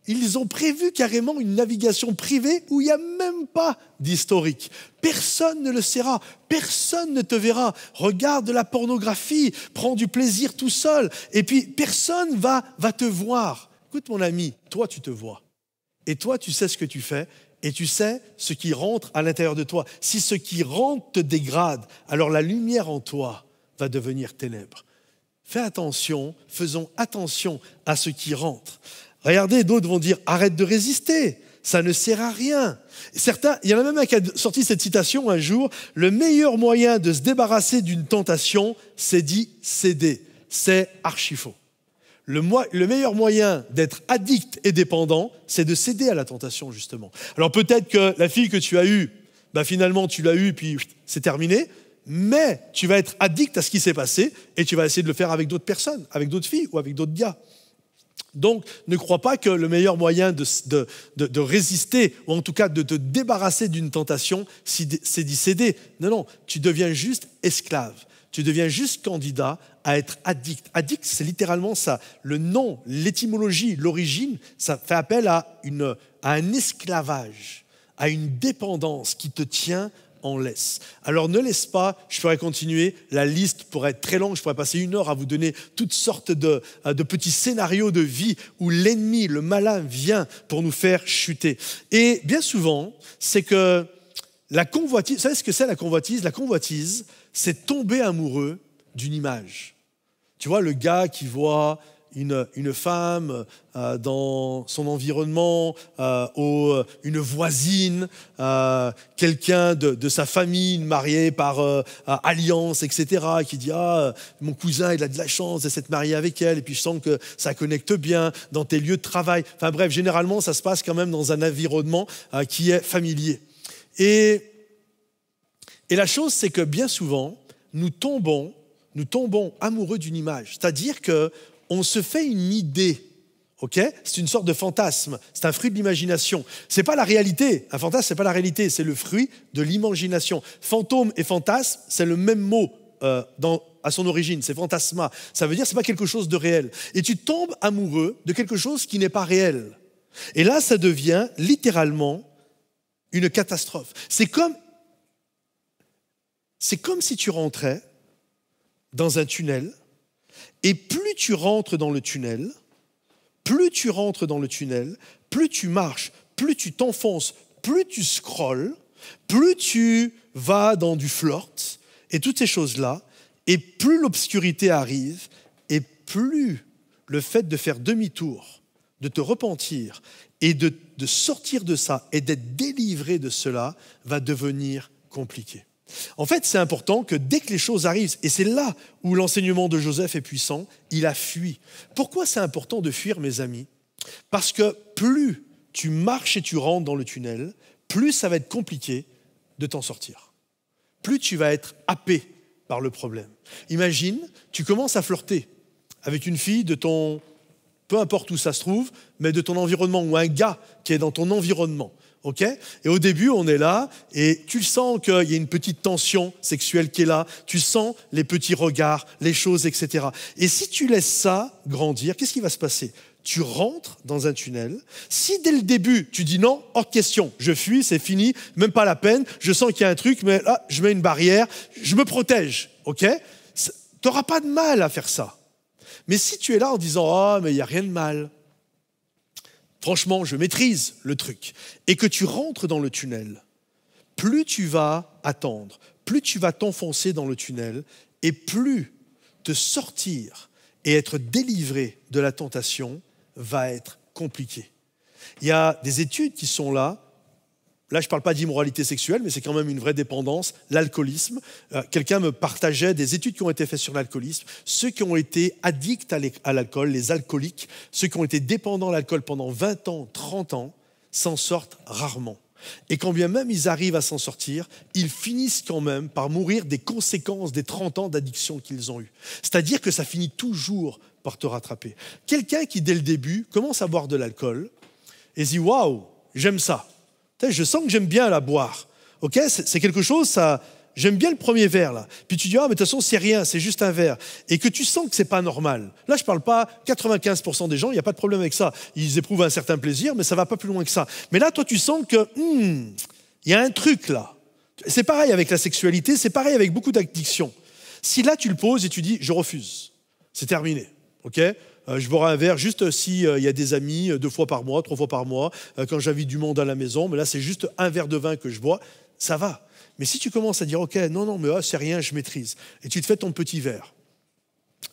Ils ont prévu carrément une navigation privée où il n'y a même pas d'historique. Personne ne le saura, personne ne te verra. Regarde de la pornographie, prends du plaisir tout seul, et puis personne va te voir. Écoute mon ami, toi tu te vois. Et toi tu sais ce que tu fais. Et tu sais ce qui rentre à l'intérieur de toi. Si ce qui rentre te dégrade, alors la lumière en toi va devenir ténèbres. Fais attention, faisons attention à ce qui rentre. Regardez, d'autres vont dire, arrête de résister, ça ne sert à rien. Certains, il y en a même un qui a sorti cette citation un jour, le meilleur moyen de se débarrasser d'une tentation, c'est d'y céder. C'est archi faux. Le meilleur moyen d'être addict et dépendant, c'est de céder à la tentation, justement. Alors peut-être que la fille que tu as eue, finalement tu l'as eue, puis c'est terminé, mais tu vas être addict à ce qui s'est passé et tu vas essayer de le faire avec d'autres personnes, avec d'autres filles ou avec d'autres gars. Donc, ne crois pas que le meilleur moyen de résister, ou en tout cas de te débarrasser d'une tentation, c'est d'y céder. Non, tu deviens juste esclave. Tu deviens juste candidat à être addict. Addict, c'est littéralement ça. Le nom, l'étymologie, l'origine, ça fait appel à un esclavage à une dépendance qui te tient en laisse. Alors ne laisse pas, je pourrais continuer, la liste pourrait être très longue, je pourrais passer 1 heure à vous donner toutes sortes de petits scénarios de vie où l'ennemi, le malin vient pour nous faire chuter. Et bien souvent, c'est que la convoitise, vous savez ce que c'est la convoitise? La convoitise, c'est tomber amoureux d'une image. Tu vois, le gars qui voit une femme dans son environnement, une voisine, quelqu'un de sa famille marié par alliance, etc., qui dit « Ah, mon cousin, il a de la chance de s'être marié avec elle, et puis je sens que ça connecte bien dans tes lieux de travail. » Enfin bref, généralement, ça se passe quand même dans un environnement qui est familier. Et la chose, c'est que bien souvent, nous tombons amoureux d'une image. C'est-à-dire qu'on se fait une idée, ok? C'est une sorte de fantasme, c'est un fruit de l'imagination. C'est pas la réalité, un fantasme, c'est pas la réalité, c'est le fruit de l'imagination. Fantôme et fantasme, c'est le même mot à son origine, c'est fantasma. Ça veut dire que c'est pas quelque chose de réel. Et tu tombes amoureux de quelque chose qui n'est pas réel. Et là, ça devient littéralement une catastrophe. C'est comme si tu rentrais dans un tunnel, et plus tu rentres dans le tunnel, plus tu marches, plus tu t'enfonces, plus tu scrolles, plus tu vas dans du flirt, et toutes ces choses-là, et plus l'obscurité arrive, et plus le fait de faire demi-tour, de te repentir, et de sortir de ça, et d'être délivré de cela, va devenir compliqué. En fait, c'est important que dès que les choses arrivent, et c'est là où l'enseignement de Joseph est puissant, il a fui. Pourquoi c'est important de fuir, mes amis? Parce que plus tu marches et tu rentres dans le tunnel, plus ça va être compliqué de t'en sortir. Plus tu vas être happé par le problème. Imagine, tu commences à flirter avec une fille de ton, peu importe où ça se trouve, mais de ton environnement, ou un gars qui est dans ton environnement. Okay? Et au début, on est là et tu sens qu'il y a une petite tension sexuelle qui est là, tu sens les petits regards, les choses, etc. Et si tu laisses ça grandir, qu'est-ce qui va se passer? Tu rentres dans un tunnel. Si dès le début, tu dis non, hors de question, je fuis, c'est fini, même pas la peine, je sens qu'il y a un truc, mais là, je mets une barrière, je me protège, ok? Tu n'auras pas de mal à faire ça. Mais si tu es là en disant « Ah, mais il n'y a rien de mal », franchement, je maîtrise le truc. Et que tu rentres dans le tunnel, plus tu vas attendre, plus tu vas t'enfoncer dans le tunnel, et plus te sortir et être délivré de la tentation va être compliqué. Il y a des études qui sont là. Là, je ne parle pas d'immoralité sexuelle, mais c'est quand même une vraie dépendance, l'alcoolisme. Quelqu'un me partageait des études qui ont été faites sur l'alcoolisme. Ceux qui ont été addicts à l'alcool, les alcooliques, ceux qui ont été dépendants à l'alcool pendant 20 ans, 30 ans, s'en sortent rarement. Et quand bien même ils arrivent à s'en sortir, ils finissent quand même par mourir des conséquences des 30 ans d'addiction qu'ils ont eues. C'est-à-dire que ça finit toujours par te rattraper. Quelqu'un qui, dès le début, commence à boire de l'alcool et se dit « Waouh, j'aime ça ». Je sens que j'aime bien la boire. Ok, c'est quelque chose, ça, j'aime bien le premier verre là. Puis tu dis ah mais de toute façon c'est rien, c'est juste un verre. Et que tu sens que c'est pas normal. Là je parle pas 95% des gens, il y a pas de problème avec ça. Ils éprouvent un certain plaisir, mais ça va pas plus loin que ça. Mais là toi tu sens que il y a un truc là. C'est pareil avec la sexualité, c'est pareil avec beaucoup d'addictions. Si là tu le poses et tu dis je refuse, c'est terminé. Ok. Je boirai un verre juste s'il y a des amis 2 fois par mois, 3 fois par mois, quand j'invite du monde à la maison, mais là c'est juste un verre de vin que je bois, ça va. Mais si tu commences à dire ok, non, mais c'est rien, je maîtrise, et tu te fais ton petit verre,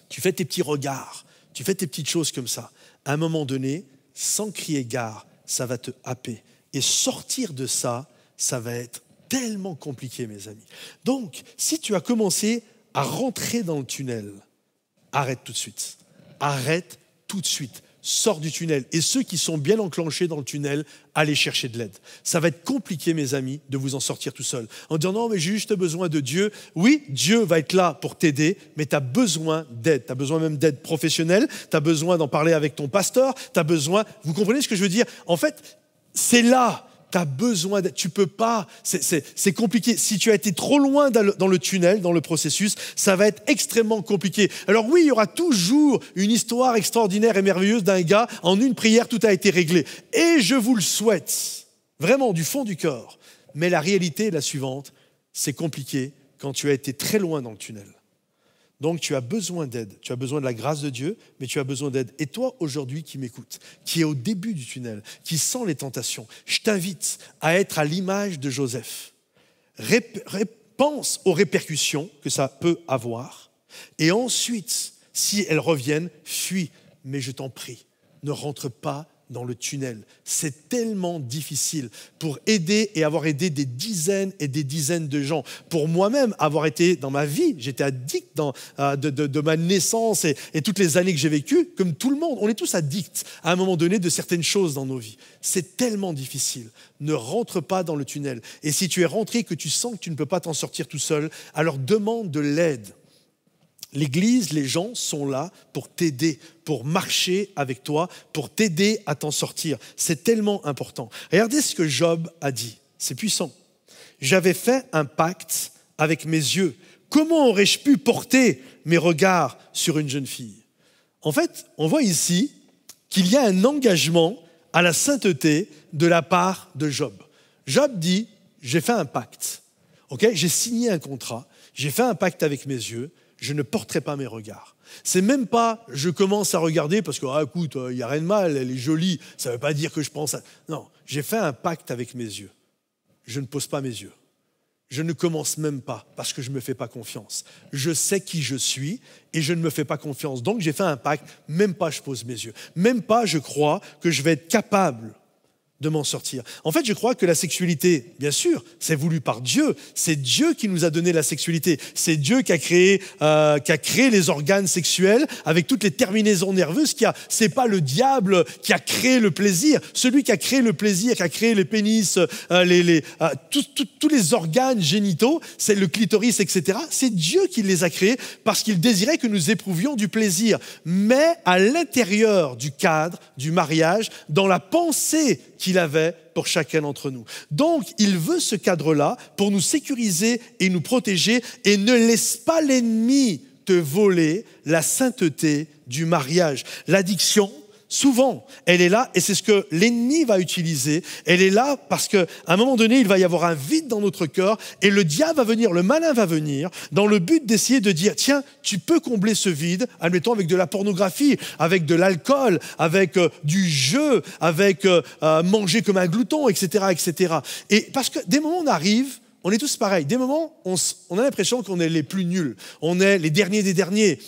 tu fais tes petits regards, tu fais tes petites choses comme ça, à un moment donné, sans crier gare, ça va te happer. Et sortir de ça, ça va être tellement compliqué, mes amis. Donc, si tu as commencé à rentrer dans le tunnel, arrête tout de suite. Arrête tout de suite, sors du tunnel. Et ceux qui sont bien enclenchés dans le tunnel, allez chercher de l'aide. Ça va être compliqué, mes amis, de vous en sortir tout seul. En disant non, mais j'ai juste besoin de Dieu. Oui, Dieu va être là pour t'aider, mais tu as besoin d'aide. Tu as besoin même d'aide professionnelle, tu as besoin d'en parler avec ton pasteur, tu as besoin... Vous comprenez ce que je veux dire? En fait, c'est là. Tu as besoin d'aide. Tu peux pas. C'est compliqué. Si tu as été trop loin dans le tunnel, dans le processus, ça va être extrêmement compliqué. Alors oui, il y aura toujours une histoire extraordinaire et merveilleuse d'un gars. En une prière, tout a été réglé. Et je vous le souhaite. vraiment du fond du cœur. Mais la réalité est la suivante, c'est compliqué quand tu as été très loin dans le tunnel. Donc tu as besoin d'aide, tu as besoin de la grâce de Dieu, mais tu as besoin d'aide. Et toi aujourd'hui qui m'écoutes, qui est au début du tunnel, qui sent les tentations, je t'invite à être à l'image de Joseph. Pense aux répercussions que ça peut avoir et ensuite, si elles reviennent, fuis. Mais je t'en prie, ne rentre pas dans le tunnel. C'est tellement difficile pour aider et avoir aidé des dizaines et des dizaines de gens. Pour moi-même, avoir été dans ma vie, j'étais addict de ma naissance et toutes les années que j'ai vécues, comme tout le monde. On est tous addicts à un moment donné de certaines choses dans nos vies. C'est tellement difficile. Ne rentre pas dans le tunnel. Et si tu es rentré et que tu sens que tu ne peux pas t'en sortir tout seul, alors demande de l'aide. L'Église, les gens sont là pour t'aider, pour marcher avec toi, pour t'aider à t'en sortir. C'est tellement important. Regardez ce que Job a dit. C'est puissant. J'avais fait un pacte avec mes yeux. Comment aurais-je pu porter mes regards sur une jeune fille? En fait, on voit ici qu'il y a un engagement à la sainteté de la part de Job. Job dit, j'ai fait un pacte. Okay? J'ai signé un contrat. J'ai fait un pacte avec mes yeux. Je ne porterai pas mes regards. C'est même pas je commence à regarder parce que écoute, il n'y a rien de mal, elle est jolie, ça ne veut pas dire que je pense à... Non, j'ai fait un pacte avec mes yeux. Je ne pose pas mes yeux. Je ne commence même pas parce que je ne me fais pas confiance. Je sais qui je suis et je ne me fais pas confiance. Donc j'ai fait un pacte, même pas je pose mes yeux. Même pas je crois que je vais être capable de m'en sortir. En fait, je crois que la sexualité, bien sûr, c'est voulu par Dieu. C'est Dieu qui nous a donné la sexualité. C'est Dieu qui a créé les organes sexuels avec toutes les terminaisons nerveuses. C'est pas le diable qui a créé le plaisir. Celui qui a créé le plaisir, qui a créé les pénis, tous les organes génitaux, c'est le clitoris, etc. C'est Dieu qui les a créés parce qu'il désirait que nous éprouvions du plaisir. Mais à l'intérieur du cadre du mariage, dans la pensée qu'il avait pour chacun d'entre nous. Donc, il veut ce cadre-là pour nous sécuriser et nous protéger et ne laisse pas l'ennemi te voler la sainteté du mariage. L'addiction, souvent, elle est là et c'est ce que l'ennemi va utiliser. Elle est là parce qu'à un moment donné, il va y avoir un vide dans notre cœur et le diable va venir, le malin va venir dans le but d'essayer de dire, tiens, tu peux combler ce vide, admettons avec de la pornographie, avec de l'alcool, avec du jeu, avec manger comme un glouton, etc., etc. Et parce que des moments on arrive, on est tous pareils. Des moments, on a l'impression qu'on est les plus nuls. On est les derniers des derniers.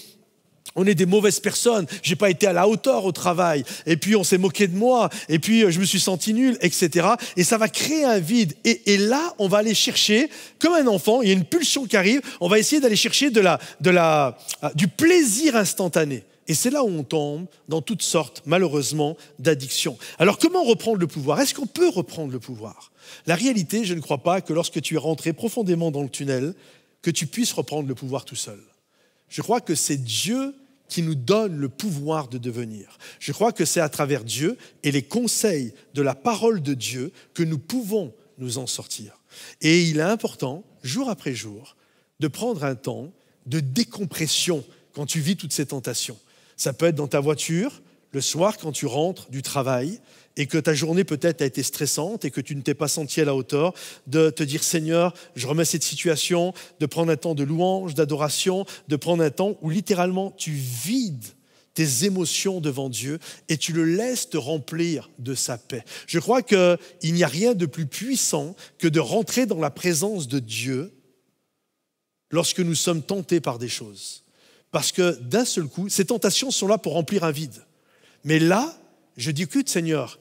On est des mauvaises personnes, j'ai pas été à la hauteur au travail, et puis on s'est moqué de moi, et puis je me suis senti nul, etc. Et ça va créer un vide. Et là, on va aller chercher, comme un enfant, il y a une pulsion qui arrive, on va essayer d'aller chercher du plaisir instantané. Et c'est là où on tombe dans toutes sortes, malheureusement, d'addictions. Alors comment reprendre le pouvoir? Est-ce qu'on peut reprendre le pouvoir? La réalité, je ne crois pas que lorsque tu es rentré profondément dans le tunnel, que tu puisses reprendre le pouvoir tout seul. Je crois que c'est Dieu qui nous donne le pouvoir de devenir. Je crois que c'est à travers Dieu et les conseils de la parole de Dieu que nous pouvons nous en sortir. Et il est important, jour après jour, de prendre un temps de décompression quand tu vis toutes ces tentations. Ça peut être dans ta voiture, le soir quand tu rentres du travail et que ta journée peut-être a été stressante et que tu ne t'es pas senti à la hauteur, de te dire Seigneur, je remets cette situation, de prendre un temps de louange, d'adoration, de prendre un temps où littéralement tu vides tes émotions devant Dieu et tu le laisses te remplir de sa paix. Je crois qu'il n'y a rien de plus puissant que de rentrer dans la présence de Dieu lorsque nous sommes tentés par des choses. Parce que d'un seul coup, ces tentations sont là pour remplir un vide. Mais là, je dis, écoute Seigneur,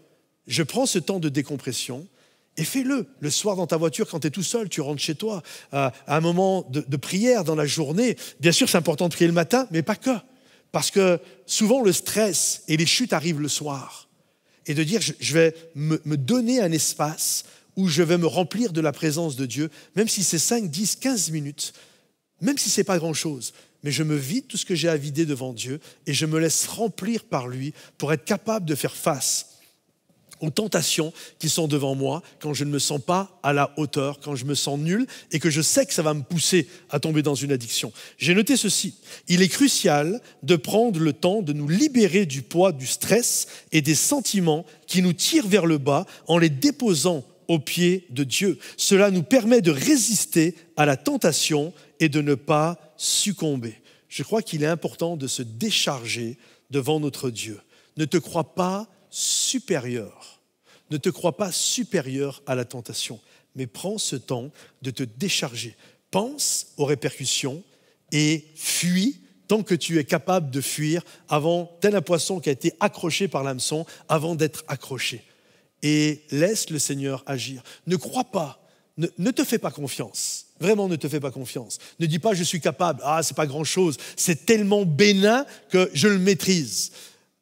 je prends ce temps de décompression et fais-le. Le soir dans ta voiture, quand tu es tout seul, tu rentres chez toi, à un moment de prière dans la journée. Bien sûr, c'est important de prier le matin, mais pas que. Parce que souvent, le stress et les chutes arrivent le soir. Et de dire, je vais me donner un espace où je vais me remplir de la présence de Dieu, même si c'est 5, 10, 15 minutes, même si ce n'est pas grand-chose. Mais je me vide tout ce que j'ai à vider devant Dieu et je me laisse remplir par lui pour être capable de faire face aux tentations qui sont devant moi quand je ne me sens pas à la hauteur, quand je me sens nul et que je sais que ça va me pousser à tomber dans une addiction. J'ai noté ceci, il est crucial de prendre le temps de nous libérer du poids du stress et des sentiments qui nous tirent vers le bas en les déposant aux pieds de Dieu. Cela nous permet de résister à la tentation et de ne pas succomber. Je crois qu'il est important de se décharger devant notre Dieu. Ne te crois pas supérieur. Ne te crois pas supérieur à la tentation, mais prends ce temps de te décharger. Pense aux répercussions et fuis tant que tu es capable de fuir avant, tel un poisson qui a été accroché par l'hameçon, avant d'être accroché. Et laisse le Seigneur agir. Ne crois pas, ne te fais pas confiance. Vraiment, ne te fais pas confiance. Ne dis pas, je suis capable. Ah, c'est pas grand-chose. C'est tellement bénin que je le maîtrise.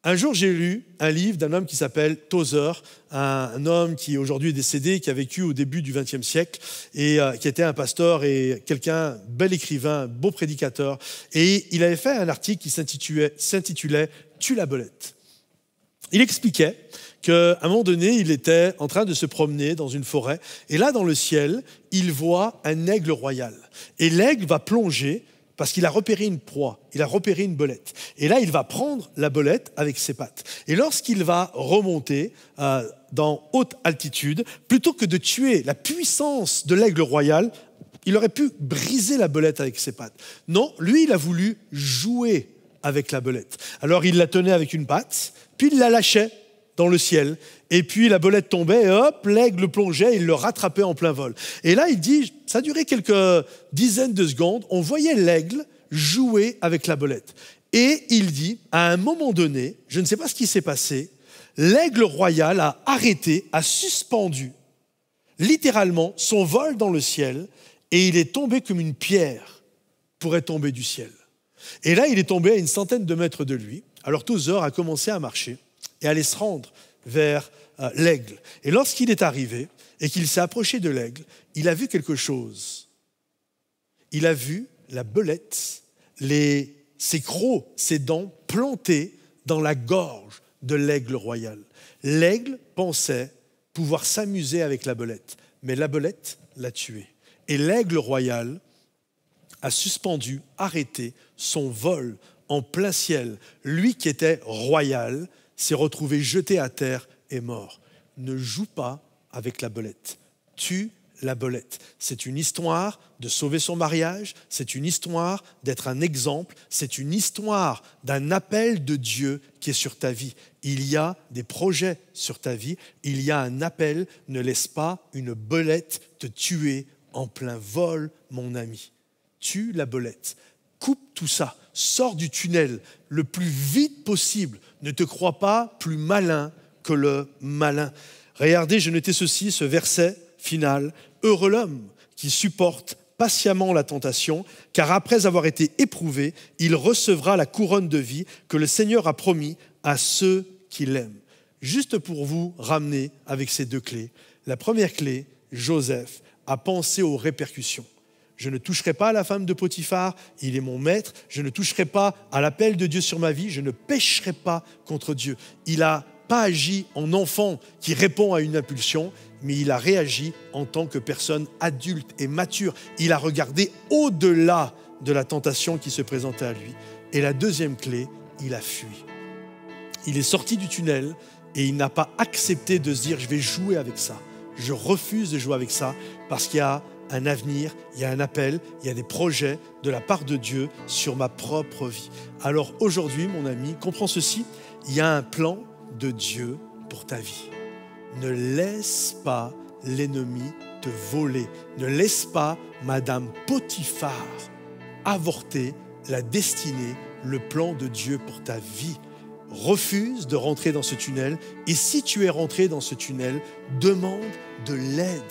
Un jour, j'ai lu un livre d'un homme qui s'appelle Tozer, un homme qui aujourd'hui est décédé, qui a vécu au début du XXe siècle et qui était un pasteur et quelqu'un, bel écrivain, beau prédicateur. Et il avait fait un article qui s'intitulait « Tue la belette ». Il expliquait qu'à un moment donné, il était en train de se promener dans une forêt et là, dans le ciel, il voit un aigle royal. Et l'aigle va plonger parce qu'il a repéré une proie, il a repéré une belette. Et là, il va prendre la belette avec ses pattes. Et lorsqu'il va remonter dans haute altitude, plutôt que de tuer la puissance de l'aigle royal, il aurait pu briser la belette avec ses pattes. Non, lui, il a voulu jouer avec la belette. Alors, il la tenait avec une patte, puis il la lâchait dans le ciel. Et puis la belette tombait et hop, l'aigle plongeait, il le rattrapait en plein vol. Et là, il dit, ça a duré quelques dizaines de secondes, on voyait l'aigle jouer avec la belette. Et il dit, à un moment donné, je ne sais pas ce qui s'est passé, l'aigle royal a arrêté, a suspendu littéralement son vol dans le ciel et il est tombé comme une pierre pourrait tomber du ciel. Et là, il est tombé à une centaine de mètres de lui. Alors Tozer a commencé à marcher et à aller se rendre vers l'aigle. Et lorsqu'il est arrivé et qu'il s'est approché de l'aigle, il a vu quelque chose. Il a vu la belette, ses crocs, ses dents plantées dans la gorge de l'aigle royal. L'aigle pensait pouvoir s'amuser avec la belette, mais la belette l'a tué. Et l'aigle royal a suspendu, arrêté son vol en plein ciel. Lui qui était royal s'est retrouvé jeté à terre et mort. Ne joue pas avec la belette. Tue la belette. C'est une histoire de sauver son mariage, c'est une histoire d'être un exemple, c'est une histoire d'un appel de Dieu qui est sur ta vie. Il y a des projets sur ta vie, il y a un appel. Ne laisse pas une belette te tuer en plein vol, mon ami. Tue la belette. Coupe tout ça. Sors du tunnel le plus vite possible. Ne te crois pas plus malin que le malin. Regardez, je notais ceci, ce verset final. Heureux l'homme qui supporte patiemment la tentation, car après avoir été éprouvé, il recevra la couronne de vie que le Seigneur a promis à ceux qui l'aiment. Juste pour vous ramener avec ces deux clés. La première clé, Joseph a pensé aux répercussions. Je ne toucherai pas à la femme de Potiphar, il est mon maître. Je ne toucherai pas à l'appel de Dieu sur ma vie, je ne pécherai pas contre Dieu. Il n'a pas agi en enfant qui répond à une impulsion, mais il a réagi en tant que personne adulte et mature. Il a regardé au-delà de la tentation qui se présentait à lui. Et la deuxième clé, il a fui. Il est sorti du tunnel et il n'a pas accepté de se dire « je vais jouer avec ça ». Je refuse de jouer avec ça parce qu'il y a un avenir, il y a un appel, il y a des projets de la part de Dieu sur ma propre vie. Alors aujourd'hui, mon ami, comprends ceci, il y a un plan de Dieu pour ta vie. Ne laisse pas l'ennemi te voler. Ne laisse pas Madame Potiphar avorter la destinée, le plan de Dieu pour ta vie. Refuse de rentrer dans ce tunnel et si tu es rentré dans ce tunnel, demande de l'aide.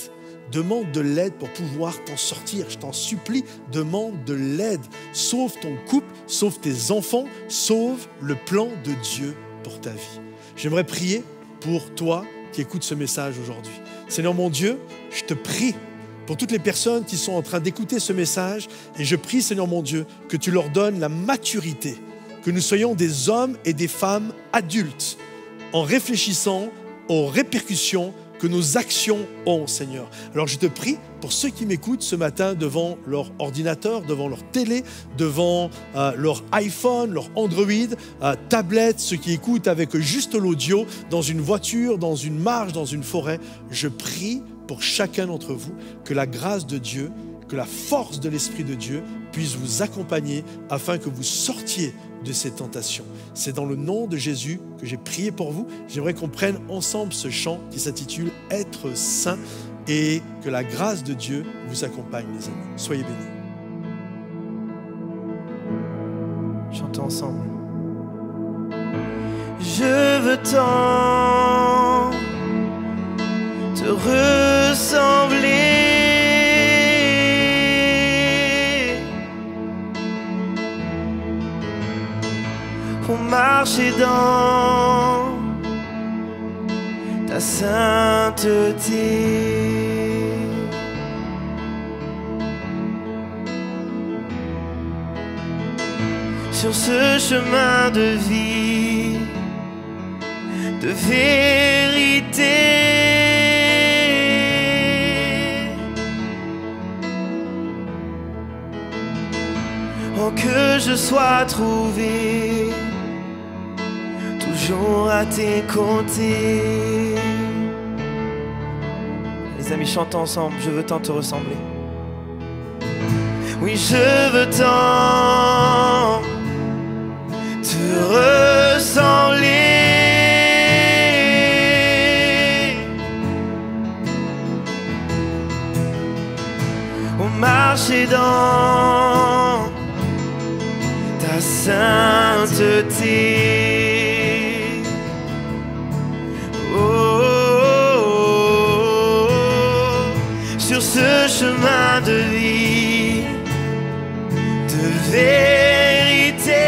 Demande de l'aide pour pouvoir t'en sortir. Je t'en supplie, demande de l'aide. Sauve ton couple, sauve tes enfants, sauve le plan de Dieu pour ta vie. J'aimerais prier pour toi qui écoutes ce message aujourd'hui. Seigneur mon Dieu, je te prie pour toutes les personnes qui sont en train d'écouter ce message et je prie, Seigneur mon Dieu, que tu leur donnes la maturité, que nous soyons des hommes et des femmes adultes en réfléchissant aux répercussions que nos actions ont, Seigneur. Alors je te prie pour ceux qui m'écoutent ce matin devant leur ordinateur, devant leur télé, devant leur iPhone, leur Android, tablette, ceux qui écoutent avec juste l'audio, dans une voiture, dans une marche, dans une forêt, je prie pour chacun d'entre vous, que la grâce de Dieu, que la force de l'Esprit de Dieu puisse vous accompagner afin que vous sortiez de ces tentations. C'est dans le nom de Jésus que j'ai prié pour vous. J'aimerais qu'on prenne ensemble ce chant qui s'intitule « Être saint » et que la grâce de Dieu vous accompagne, les amis. Soyez bénis. Chantons ensemble. Je veux tant te ressembler, pour marcher dans ta sainteté. Sur ce chemin de vie, de vérité, oh, que je sois trouvé toujours à tes côtés. Les amis, chantons ensemble. Je veux tant te ressembler. Oui, je veux tant te ressembler, oh, marcher dans ta sainteté. Oh, oh, oh, oh. Sur ce chemin de vie, de vérité,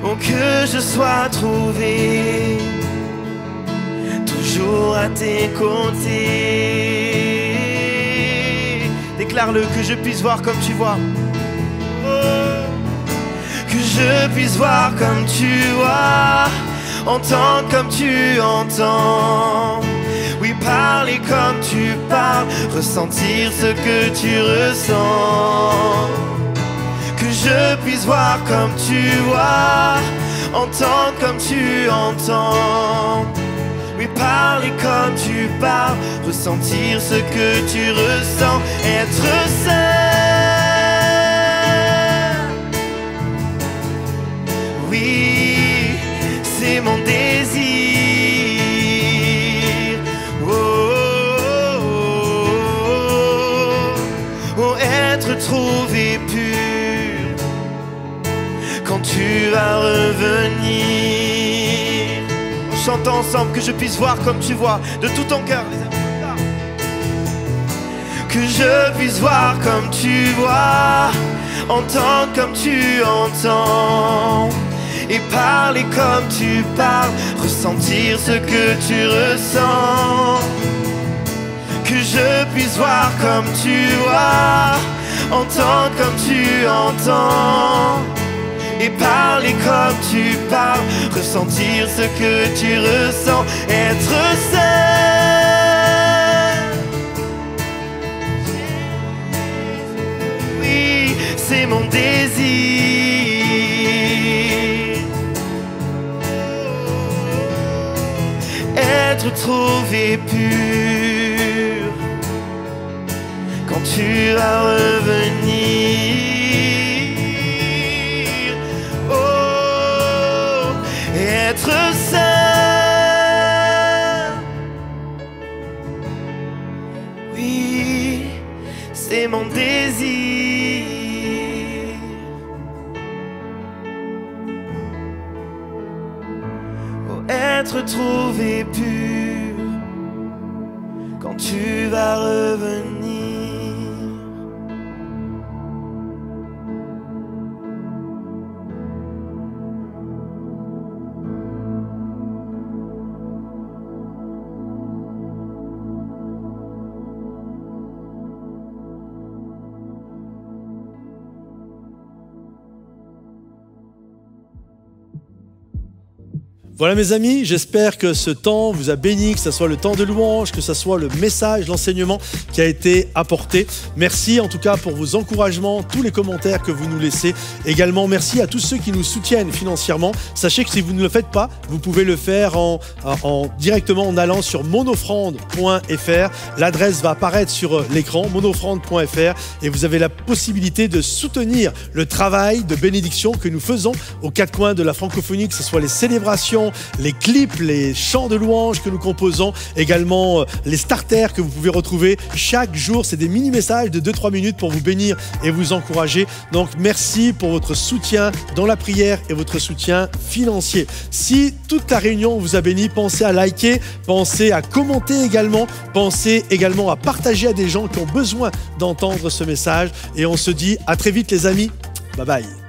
oh, que je sois trouvé toujours à tes côtés. Déclare-le, que je puisse voir comme tu vois. Oh, que je puisse voir comme tu vois, entendre comme tu entends. Oui, parler comme tu parles, ressentir ce que tu ressens. Que je puisse voir comme tu vois, entendre comme tu entends. Oui, parler comme tu parles, ressentir ce que tu ressens. Être saint, oui, c'est mon désir. Trouver pur quand tu vas revenir. Chantons ensemble, que je puisse voir comme tu vois, de tout ton cœur, les amis. Que je puisse voir comme tu vois, entendre comme tu entends, et parler comme tu parles, ressentir ce que tu ressens. Que je puisse voir comme tu vois, entendre comme tu entends, et parler comme tu parles, ressentir ce que tu ressens. Être saint, oui, c'est mon désir. Être trouvé pur quand tu vas revenir. Oh, être saint, oui, c'est mon désir. Oh, être trouvé pur quand tu vas revenir. Voilà mes amis, j'espère que ce temps vous a béni, que ce soit le temps de louange, que ce soit le message, l'enseignement qui a été apporté. Merci en tout cas pour vos encouragements, tous les commentaires que vous nous laissez. Également merci à tous ceux qui nous soutiennent financièrement. Sachez que si vous ne le faites pas, vous pouvez le faire directement en allant sur monofrande.fr. L'adresse va apparaître sur l'écran, monofrande.fr, et vous avez la possibilité de soutenir le travail de bénédiction que nous faisons aux quatre coins de la francophonie, que ce soit les célébrations, les clips, les chants de louange que nous composons, également les starters que vous pouvez retrouver chaque jour. C'est des mini-messages de 2-3 minutes pour vous bénir et vous encourager. Donc merci pour votre soutien dans la prière et votre soutien financier. Si toute la réunion vous a béni, pensez à liker, pensez à commenter également, pensez également à partager à des gens qui ont besoin d'entendre ce message. Et on se dit à très vite les amis. Bye bye.